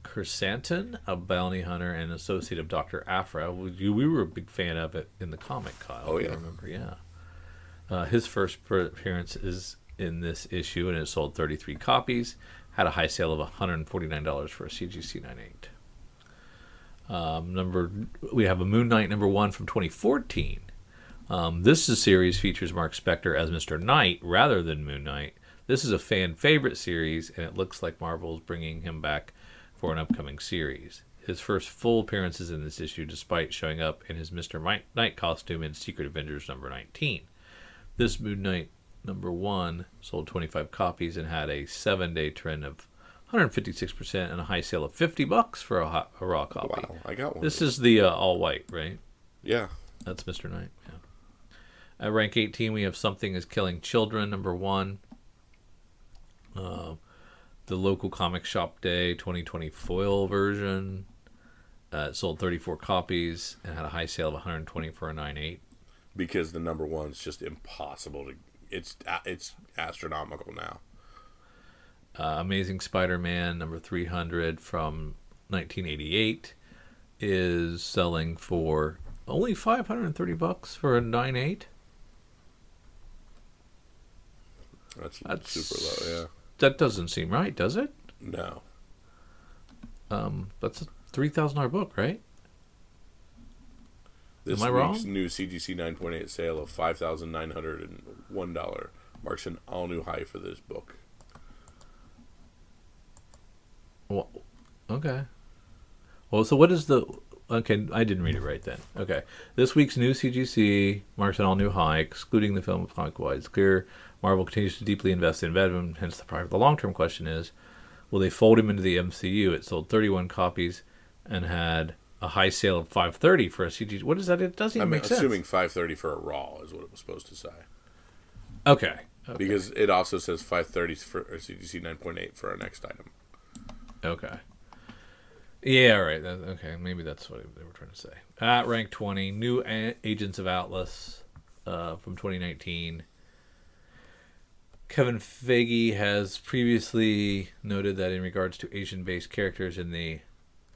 Chrysanthemum, a bounty hunter and associate of Dr. Aphra. We were a big fan of it in the comic, Kyle. Oh, yeah. I remember, yeah. His first appearance is in this issue, and it sold 33 copies. Had a high sale of $149 for a CGC 9.8. We have a Moon Knight #1 from 2014. This series features Mark Spector as Mr. Knight rather than Moon Knight. This is a fan favorite series, and it looks like Marvel is bringing him back for an upcoming series. His first full appearance is in this issue, despite showing up in his Mr. Knight costume in Secret Avengers #19. This Moon Knight #1 sold 25 copies and had a 7-day trend of 156% and a high sale of $50 for a raw copy. Wow, I got one. This is the all white, right? Yeah. That's Mr. Knight, yeah. At rank 18, we have Something is Killing Children #1. The local comic shop day 2020 foil version. It sold 34 copies and had a high sale of 120 for a 9.8. Because the #1's just impossible to. It's astronomical now. Amazing Spider-Man #300 from 1988 is selling for only $530 for a 9.8. That's super low, yeah. That doesn't seem right, does it? No. That's a $3,000 book, right? This Am I week's wrong? new CGC 9.8 sale of $5,901 marks an all-new high for this book. Well, okay. Well, so what is the... Okay, I didn't read it right then. Okay. This week's new CGC marks an all-new high, excluding the film comic-wide. It's clear Marvel continues to deeply invest in Venom, hence the price. The long-term question is, will they fold him into the MCU? It sold 31 copies and had a high sale of $530 for a CGC. What is that? It doesn't even make sense. I'm assuming $530 for a Raw is what it was supposed to say. Okay. Because it also says $530 for a CGC 9.8 for our next item. Okay. Yeah, right. Okay, maybe that's what they were trying to say. At rank 20, new Agents of Atlas from 2019. Kevin Feige has previously noted that in regards to Asian-based characters in the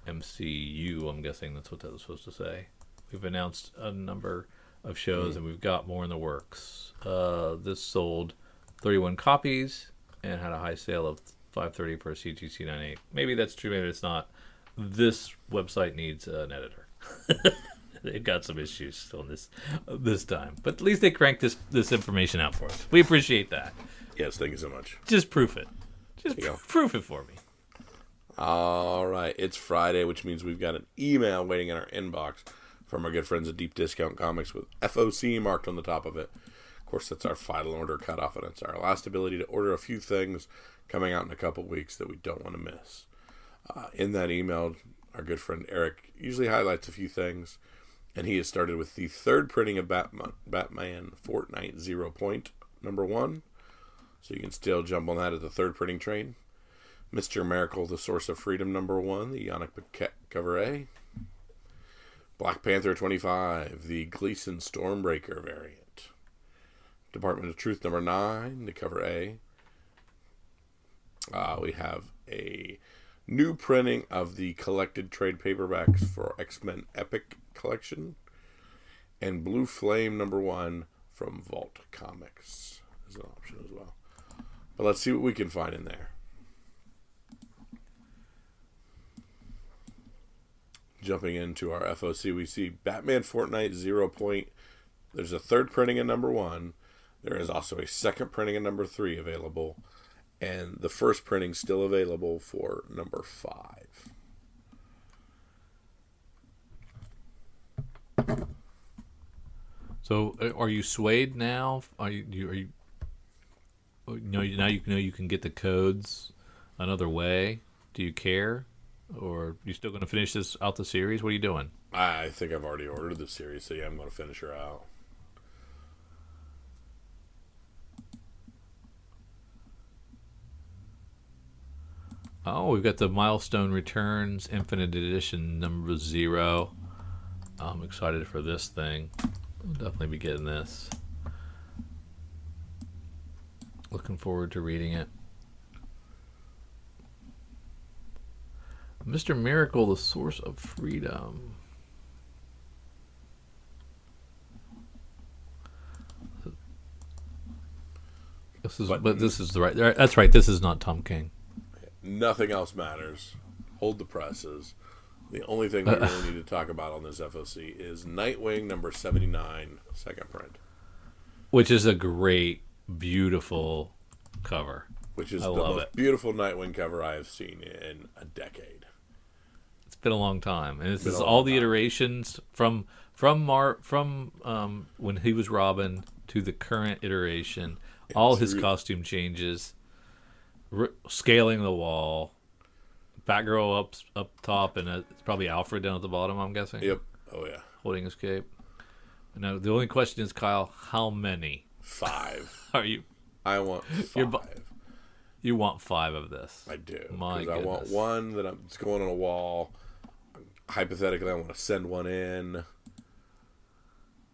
MCU, I'm guessing that's what that was supposed to say, we've announced a number of shows and we've got more in the works. This sold 31 copies and had a high sale of $530 for a CGC 9.8. Maybe that's true, maybe it's not. This website needs an editor. They've got some issues still this time, but at least they cranked this information out for us. We appreciate that. Yes, thank you so much. Just proof it. Just proof it for me. All right, it's Friday, which means we've got an email waiting in our inbox from our good friends at Deep Discount Comics with FOC marked on the top of it. Of course, that's our final order cutoff, and it's our last ability to order a few things coming out in a couple weeks that we don't want to miss. In that email, our good friend Eric usually highlights a few things, and he has started with the third printing of Batman Fortnite 0 Point #1, so you can still jump on that at the third printing train. Mr. Miracle, the Source of Freedom #1, the Yannick Paquette cover A. Black Panther 25, the Gleason Stormbreaker variant. Department of Truth #9, the cover A. We have a new printing of the collected trade paperbacks for X-Men Epic Collection. And Blue Flame #1 from Vault Comics is an option as well. But let's see what we can find in there. Jumping into our FOC, we see Batman Fortnite 0 Point. There's a third printing in number 1. There is also a second printing in number 3 available. And the first printing still available for number 5. So, are you swayed now? Are you now you know you can get the codes another way? Do you care, or are you still going to finish this out the series? What are you doing? I think I've already ordered the series, so yeah, I'm going to finish her out. Oh, we've got the Milestone Returns Infinite Edition number 0. I'm excited for this thing. I'll definitely be getting this. Looking forward to reading it. Mr. Miracle, the Source of Freedom. This is the right. That's right. This is not Tom King. Nothing else matters. Hold the presses. The only thing we really need to talk about on this FOC is Nightwing number 79, second print. Which is a great, beautiful cover. Which is the most beautiful Nightwing cover I have seen in a decade. It's been a long time. And this is all the iterations from when he was Robin to the current iteration. All his costume changes. Scaling the wall. Batgirl up top, and it's probably Alfred down at the bottom, I'm guessing. Yep. Oh, yeah. Holding his cape. Now, the only question is, Kyle, how many? 5. Are you? I want 5. You want 5 of this. I do. My goodness. I want one that's going on a wall. Hypothetically, I want to send one in.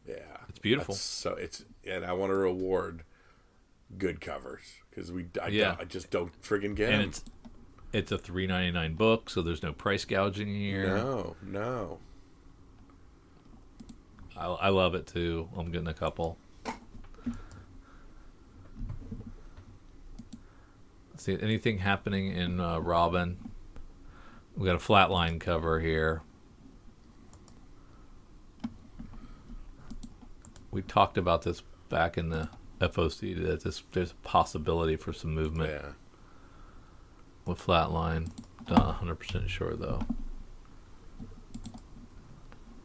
Yeah. It's beautiful. And I want to reward good covers, because I just don't friggin' get them. It's a $3.99 book, so there's no price gouging here. No. I love it too. I'm getting a couple. See anything happening in Robin? We got a flatline cover here. We talked about this back in the FOC that there's a possibility for some movement. Yeah. With flatline, not 100% sure though.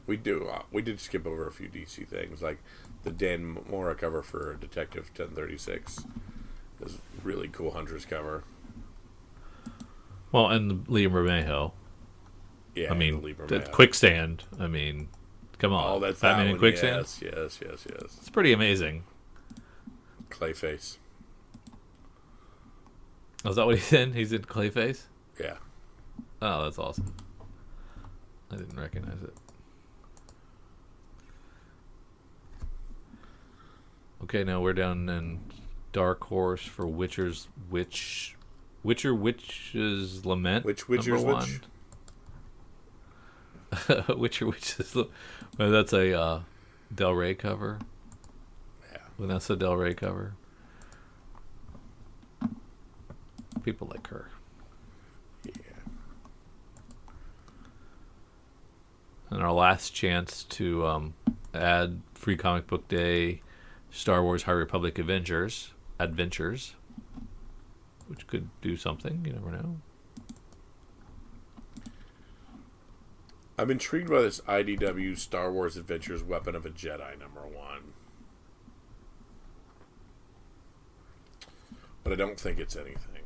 We did skip over a few DC things, like the Dan Mora cover for Detective 1036 is really cool. Hunter's cover. Well, and the Liam Bermejo. Yeah, I mean, Quicksand. I mean, come on. Oh, that's Batman that and Quicksand. Yes. It's pretty amazing. Clayface. Oh, is that what he's in? He's in Clayface? Yeah. Oh, that's awesome. I didn't recognize it. Okay, now we're down in Dark Horse for Witcher's Lament. Witcher's Witch? Witcher's Well, that's a Del Rey cover. Yeah. Vanessa Del Rey cover. People like her. Yeah. And our last chance to add Free Comic Book Day Star Wars High Republic Adventures, which could do something. You never know. I'm intrigued by this IDW Star Wars Adventures Weapon of a Jedi number 1. But I don't think it's anything.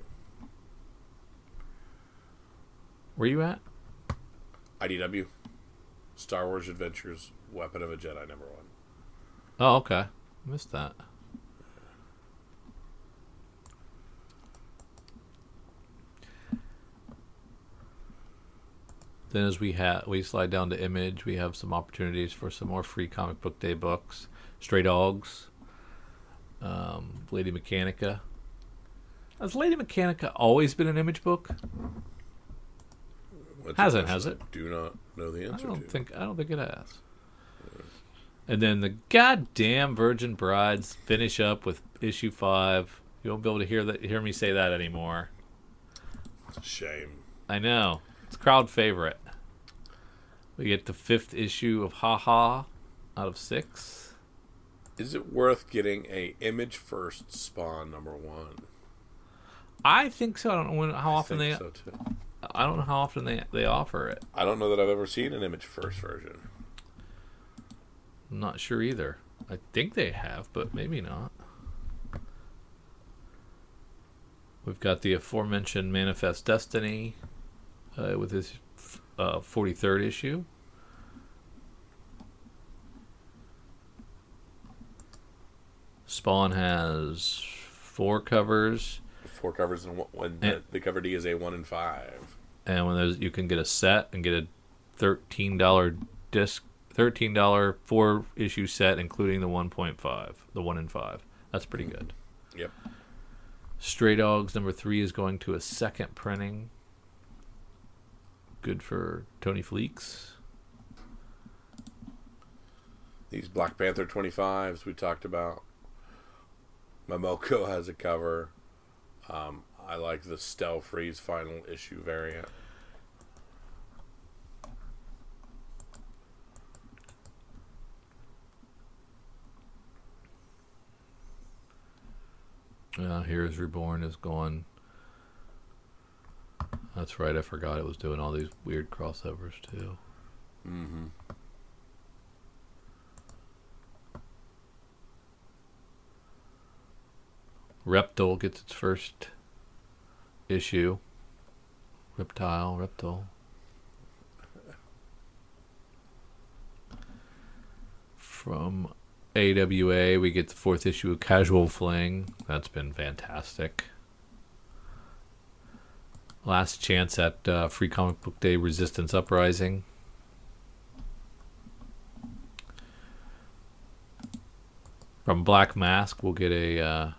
Where you at? IDW Star Wars Adventures Weapon of a Jedi number 1. Oh, okay. Missed that. Then as we slide down to Image, we have some opportunities for some more Free Comic Book Day books. Stray Dogs, Lady Mechanica. Has Lady Mechanica always been an Image book? Has it? I do not know the answer I don't think it has. And then the goddamn Virgin Brides finish up with issue 5. You won't be able to hear me say that anymore. It's a shame. I know. It's a crowd favorite. We get the 5th issue of Ha Ha out of 6. Is it worth getting a Image First Spawn #1? I think so. I don't know how I often think they. so too. I don't know how often they offer it. I don't know that I've ever seen an Image First version. I'm not sure either. I think they have, but maybe not. We've got the aforementioned Manifest Destiny with his 43rd issue. Spawn has 4 covers. 4 covers, and the cover D is a 1 in 5. And when there's, you can get a set and get a $13 disc, $13 4-issue set, including the 1.5, the 1 in 5. That's pretty good. Yep. Stray Dogs #3 is going to a 2nd printing. Good for Tony Fleeks. These Black Panther 25s we talked about. Momoko has a cover. I like the Stell Freeze final issue variant. Here's Reborn is going. That's right, I forgot it was doing all these weird crossovers too. Mm-hmm. Reptile gets its first issue. Reptile. From AWA, we get the 4th issue of Casual Fling. That's been fantastic. Last chance at Free Comic Book Day Resistance Uprising. From Black Mask, we'll get a...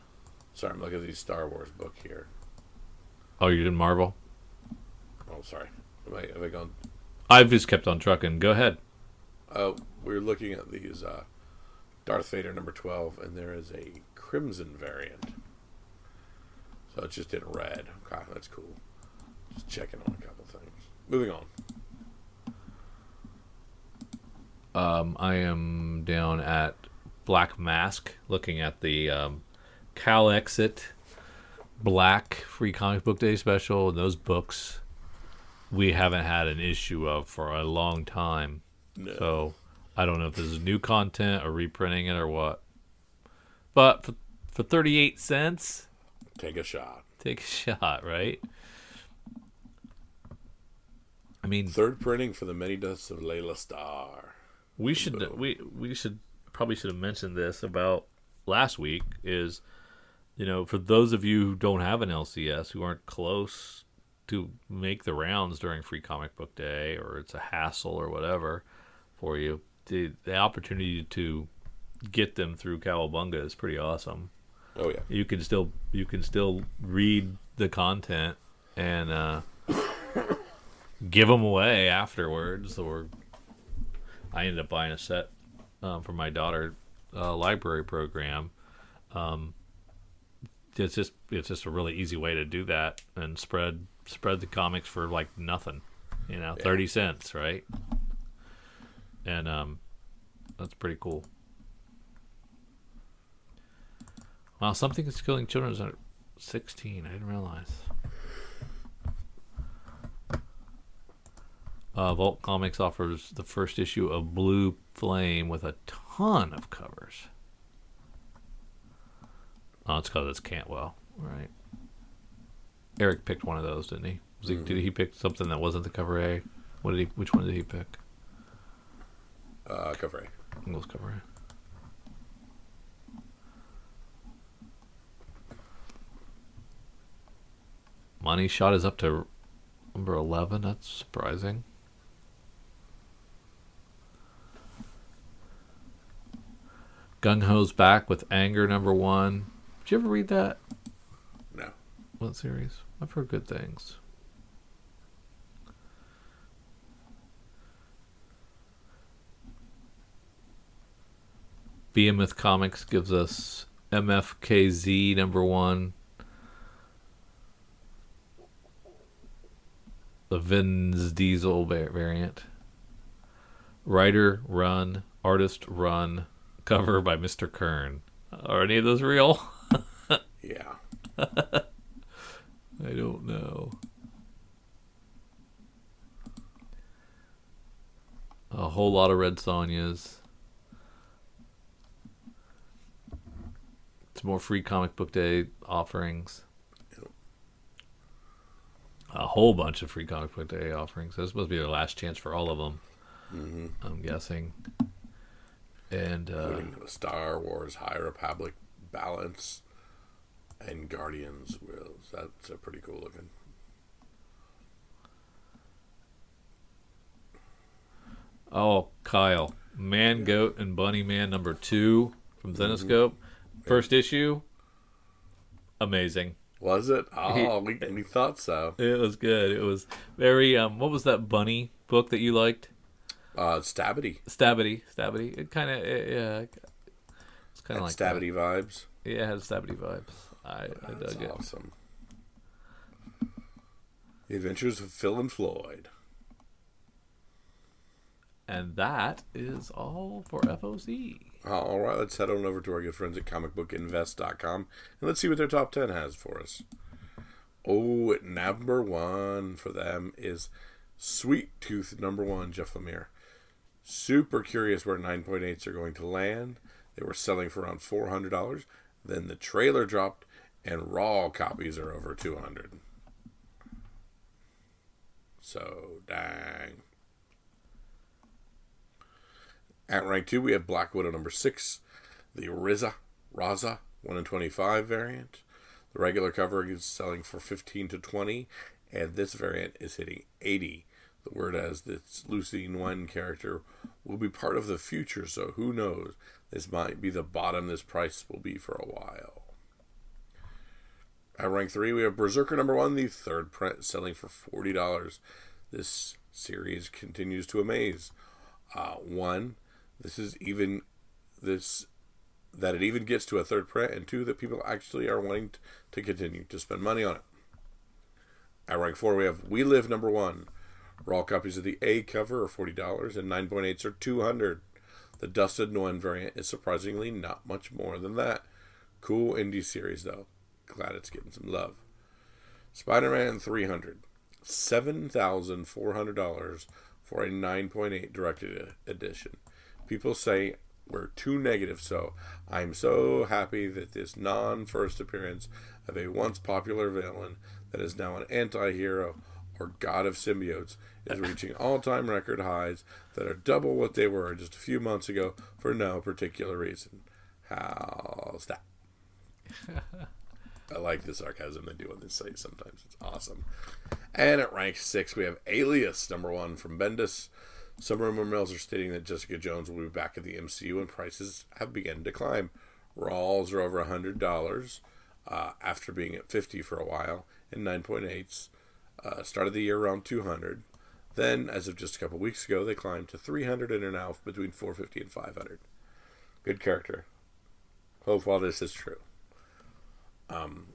Sorry, I'm looking at the Star Wars book here. Oh, you did Marvel? Oh, sorry. Have I gone? I've just kept on trucking. Go ahead. We're looking at these Darth Vader #12, and there is a Crimson variant. So it's just in red. Okay, that's cool. Just checking on a couple things. Moving on. I am down at Black Mask, looking at the Cal Exit Black Free Comic Book Day special. And those books we haven't had an issue of for a long time. No. So I don't know if this is new content or reprinting it or what. But for 38 cents, take a shot. Take a shot, right? I mean, 3rd printing for the Many Deaths of Layla Starr. We should probably should have mentioned this about last week. Is, for those of you who don't have an LCS, who aren't close to make the rounds during Free Comic Book Day, or it's a hassle or whatever for you, the opportunity to get them through Cowabunga is pretty awesome. Oh yeah, you can still read the content and give them away afterwards. Or I ended up buying a set for my daughter library program. It's just a really easy way to do that and spread the comics for like nothing, 30 cents, right? And that's pretty cool. Wow, Something is Killing Children is under 16. I didn't realize. Vault Comics offers the first issue of Blue Flame with a ton of covers. Oh, it's because it's Cantwell, right? Eric picked one of those, didn't he? Did he pick something that wasn't the cover A? Which one did he pick? Cover A. I think it was cover A. Money Shot is up to number 11. That's surprising. Gung Ho's back with Anger #1. Did you ever read that? No. What series? I've heard good things. Behemoth Comics gives us MFKZ #1. The Vin's Diesel variant. Writer run, artist run, cover by Mr. Kern. Are any of those real? Yeah. I don't know. A whole lot of Red Sonjas. It's more free comic book day offerings. A whole bunch of free comic book day offerings. This must be their last chance for all of them. Mm-hmm. I'm guessing. And Including the Star Wars High Republic Balance and Guardians wheels. That's a pretty cool looking. oh, Kyle, Man Goat and Bunny Man #2 from Zenoscope. First issue, amazing. Was it? Oh, we thought so. It was good. It was very. What was that bunny book that you liked? Stabity. Stabity. It kind of, yeah. It's kind of like Stabity vibes. Yeah, it had Stabity vibes. I dug it. Awesome. The Adventures of Phil and Floyd. And that is all for FOC. All right, let's head on over to our good friends at comicbookinvest.com and let's see what their top 10 has for us. Oh, number one for them is Sweet Tooth #1, Jeff Lemire. Super curious where 9.8s are going to land. They were selling for around $400. Then the trailer dropped, and raw copies are over $200. So, dang. At rank 2, we have Black Widow #6, the Raza 1 in 25 variant. The regular cover is selling for 15 to 20, and this variant is hitting 80. The word as this Lucy Nguyen character will be part of the future, so who knows? This might be the bottom this price will be for a while. At rank 3, we have Berserker #1, the third print, selling for $40. This series continues to amaze. One, that it even gets to a third print, and two, that people actually are wanting to continue to spend money on it. At rank 4, we have We Live #1. Raw copies of the A cover are $40, and 9.8s are $200. The Dusted Nguyen variant is surprisingly not much more than that. Cool indie series, though. Glad it's getting some love. Spider-Man 300. $7,400 for a 9.8 directed edition. People say we're too negative, so I'm so happy that this non-first appearance of a once popular villain that is now an anti-hero or god of symbiotes is reaching all-time record highs that are double what they were just a few months ago for no particular reason. How's that? I like the sarcasm they do on this site sometimes. It's awesome. And at rank 6, we have Alias #1 from Bendis. Some rumor mills are stating that Jessica Jones will be back at the MCU and prices have begun to climb. Raws are over $100 after being at $50 for a while, and 9.8s started the year around $200. Then, as of just a couple weeks ago, they climbed to $300 and are now between $450 and $500. Good character. Hope all this is true.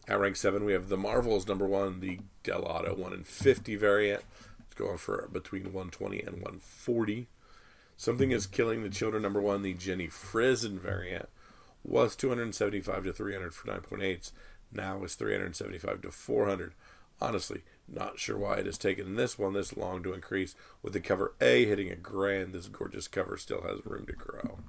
At rank 7, we have The Marvels #1, the Del Auto 1 in 50 variant. It's going for between $120 and $140. Something is Killing the Children #1, the Jenny Frison variant, was $275 to $300 for 9.8s. Now it's $375 to $400. Honestly, not sure why it has taken this one this long to increase. With the cover A hitting $1,000, this gorgeous cover still has room to grow.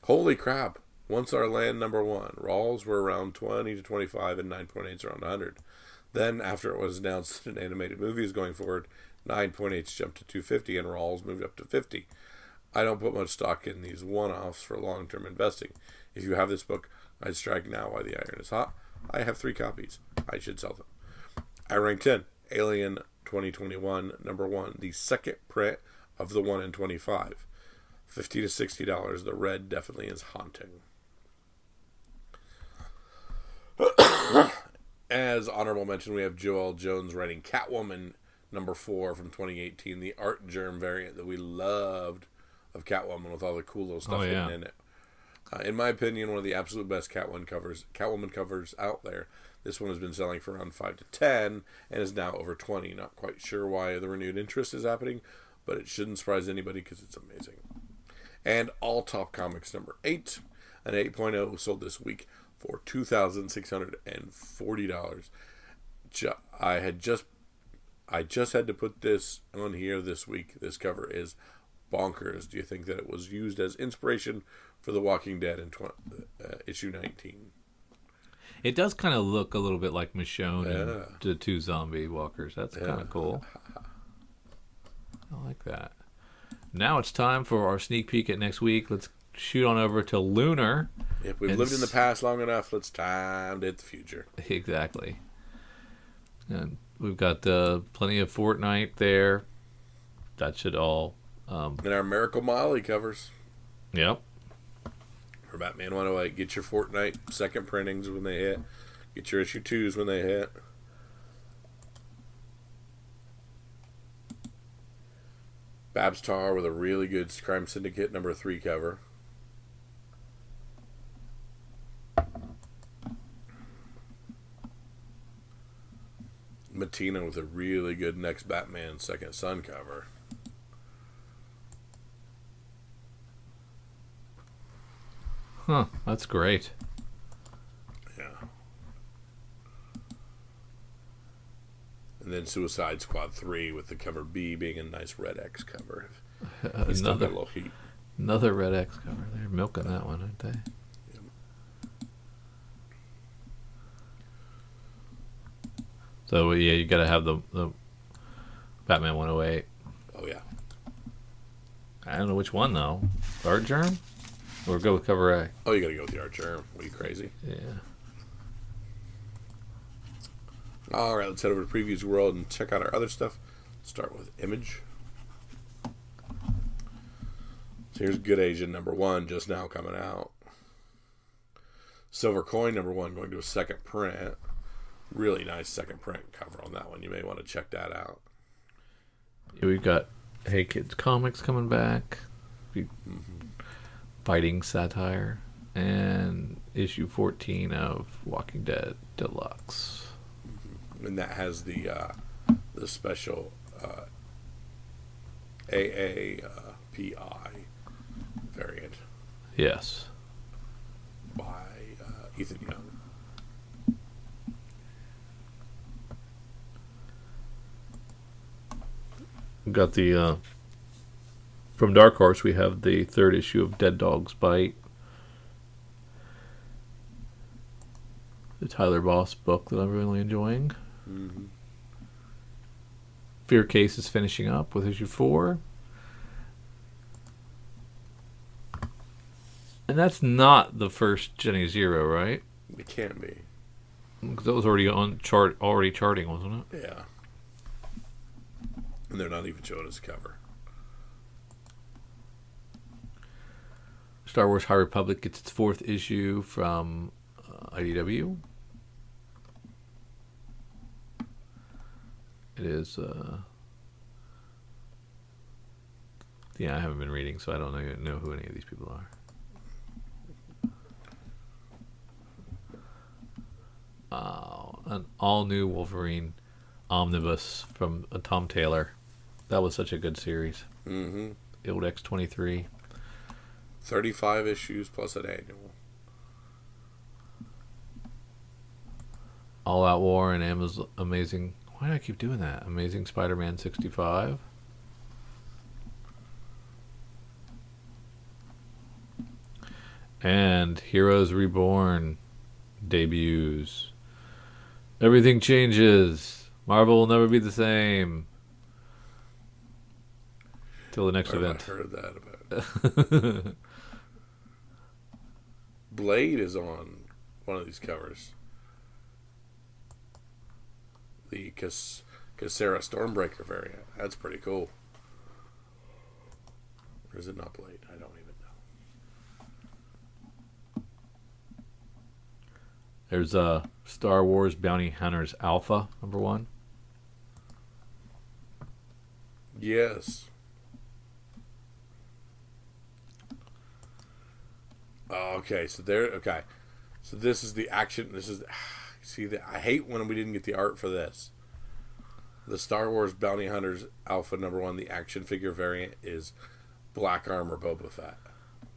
Holy crap! Once Our Land #1. Raws were around 20 to 25 and 9.8s around 100. Then, after it was announced that an animated movie is going forward, 9.8s jumped to 250 and Raws moved up to 50. I don't put much stock in these one-offs for long-term investing. If you have this book, I'd strike now while the iron is hot. I have 3 copies. I should sell them. At rank 10, Alien 2021 #1, the second print of the 1 in 25. $50 to $60. The red definitely is haunting. As honorable mention, we have Joelle Jones writing Catwoman #4 from 2018, the Art Germ variant that we loved of Catwoman with all the cool little stuff hidden in it. In my opinion, one of the absolute best Catwoman covers out there. This one has been selling for around 5 to 10 and is now over 20. Not quite sure why the renewed interest is happening, but it shouldn't surprise anybody because it's amazing. And All Top Comics number 8, an 8.0 sold this week for $2,640. I just had to put this on here this week. This cover is bonkers. Do you think that it was used as inspiration for The Walking Dead in issue 19? It does kind of look a little bit like Michonne and the two zombie walkers. That's kind of cool. I like that. Now it's time for our sneak peek at next week. Let's shoot on over to Lunar. If we've lived in the past long enough, it's time to hit the future. Exactly. And we've got plenty of Fortnite there. That should all... and our Miracle Molly covers. Yep. For Batman 108, get your Fortnite second printings when they hit. Get your issue 2s when they hit. Babstar with a really good Crime Syndicate number 3 cover. Matina with a really good Next Batman Second Son cover. Huh, that's great. Yeah. And then Suicide Squad 3 with the cover B being a nice Red X cover. He's still got a little heat. Another Red X cover. They're milking that one, aren't they? Yep. So, yeah, you got to have the Batman 108. Oh, yeah. I don't know which one, though. Art Germ? Or go with cover A? Oh, you got to go with the Art Germ. Are you crazy? Yeah. All right, let's head over to Previews World and check out our other stuff. Start with Image. So here's Good Asian number 1 just now coming out. Silver Coin number 1 going to a second print. Really nice second print cover on that one. You may want to check that out. Yeah, we've got Hey Kids Comics coming back. Fighting Satire. And issue 14 of Walking Dead Deluxe. And that has the special AAPI variant. Yes. By Ethan Young. We've got the from Dark Horse we have the 3rd issue of Dead Dog's Bite. The Tyler Boss book that I'm really enjoying. Mm-hmm. Fear Case is finishing up with issue 4. And that's not the first Jenny Zero, right? It can be. Because that was already charting, wasn't it? Yeah. And they're not even showing us cover. Star Wars High Republic gets its 4th issue from IDW. It is, yeah, I haven't been reading, so I don't know who any of these people are. An all-new Wolverine omnibus from Tom Taylor. That was such a good series. Mm-hmm. Old X-23. 35 issues plus an annual. All Out War and Amazing... Why do I keep doing that? Amazing Spider-Man 65. And Heroes Reborn debuts. Everything changes. Marvel will never be the same. Till the next event. I heard that about. Blade is on one of these covers. The Cassera Stormbreaker variant. That's pretty cool. Or is it not Blade? I don't even know. There's Star Wars Bounty Hunters Alpha, number 1. Yes. Oh, okay, so there. Okay, so this is the action. This is. See, I hate when we didn't get the art for this. The Star Wars Bounty Hunters Alpha #1, the action figure variant, is Black Armor Boba Fett.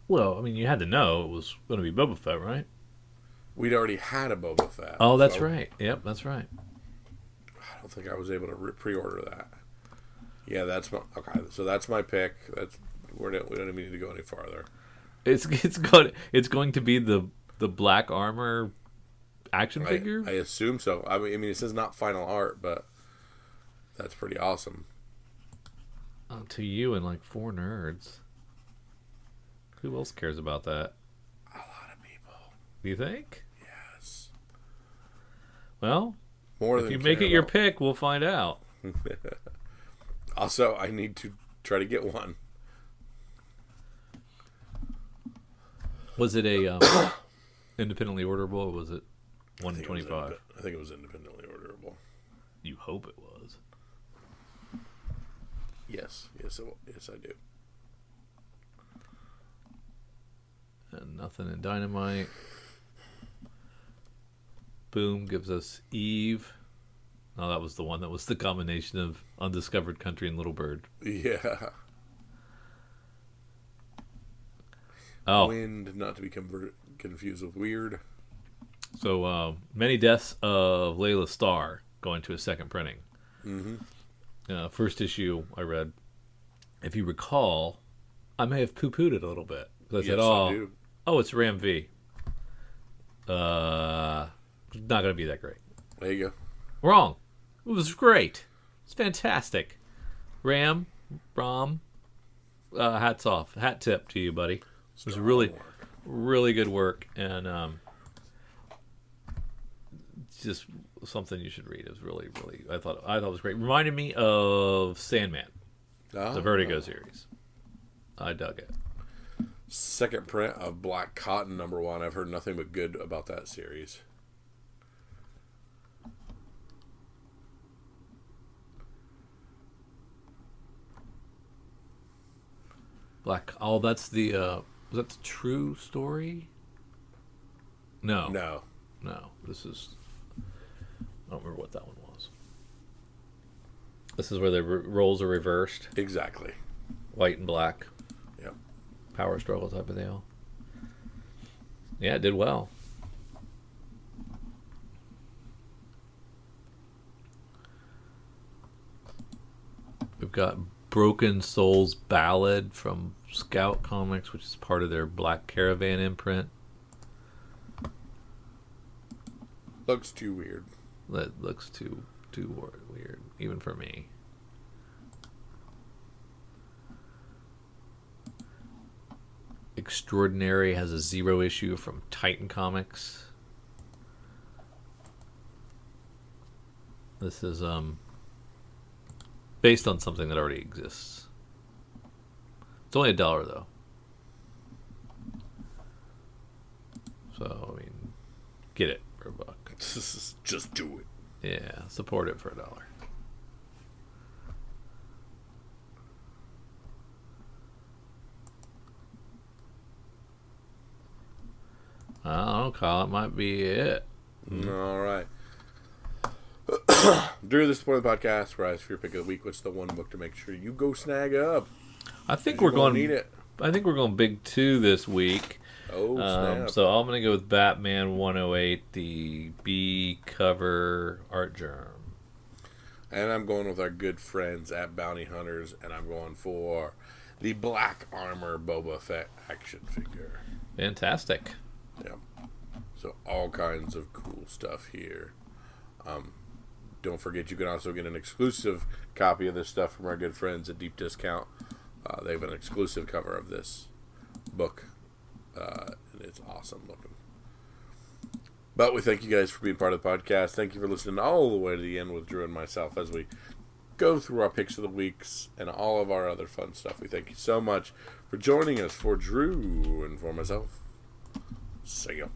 Well, I mean, you had to know it was going to be Boba Fett, right? We'd already had a Boba Fett. Oh, that's right. Yep, that's right. I don't think I was able to pre-order that. Yeah, that's my okay. So that's my pick. We don't even need to go any farther. It's going to be the Black Armor action figure. I assume so. I mean, it says not final art, but that's pretty awesome. To you and like 4 nerds. Who else cares about that? A lot of people. Do you think? Yes. Well, more if than you make it your pick, we'll find out. Also, I need to try to get one. Was it a independently orderable, or was it $125? I think it was independently orderable. You hope it was. Yes, I do. And nothing in Dynamite. Boom gives us Eve. Oh, that was the one that was the combination of Undiscovered Country and Little Bird. Yeah. Oh. Wind, not to be confused with Weird. So, Many Deaths of Layla Starr going to a second printing. Mm-hmm. First issue I read. If you recall, I may have poo-pooed it a little bit. Because I said, I do. Oh, it's Ram V. Not going to be that great. There you go. Wrong. It was great. It's fantastic. Ram, hats off. Hat tip to you, buddy. It was really good work. And just something you should read. It was really, I thought it was great. Reminded me of Sandman, the Vertigo series. I dug it. Second print of Black Cotton #1. I've heard nothing but good about that series. That's the was that the True Story? No. This is, I don't remember what that one was. This is where the roles are reversed. Exactly. White and black. Yep. Power struggle type of deal. Yeah, it did well. We've got Broken Souls Ballad from Scout Comics, which is part of their Black Caravan imprint. Looks too weird. That looks too weird, even for me. Extraordinary has a 0 issue from Titan Comics. This is based on something that already exists. It's only $1 though. So I mean, get it for $1. Just do it. Yeah, support it for $1. I don't know, Kyle. It might be it. All right. Drew, this is the podcast where I ask for your pick of the week. What's the one book to make sure you go snag up? I think we're going. Need it. I think we're going big 2 this week. Oh, snap. So I'm going to go with Batman 108, the B cover art germ. And I'm going with our good friends at Bounty Hunters, and I'm going for the Black Armor Boba Fett action figure. Fantastic. Yeah. So all kinds of cool stuff here. Don't forget, you can also get an exclusive copy of this stuff from our good friends at Deep Discount. They have an exclusive cover of this book, and it's awesome looking. But we thank you guys for being part of the podcast. Thank you for listening all the way to the end with Drew and myself as we go through our picks of the weeks and all of our other fun stuff. We thank you so much for joining us. For Drew and for myself, see ya.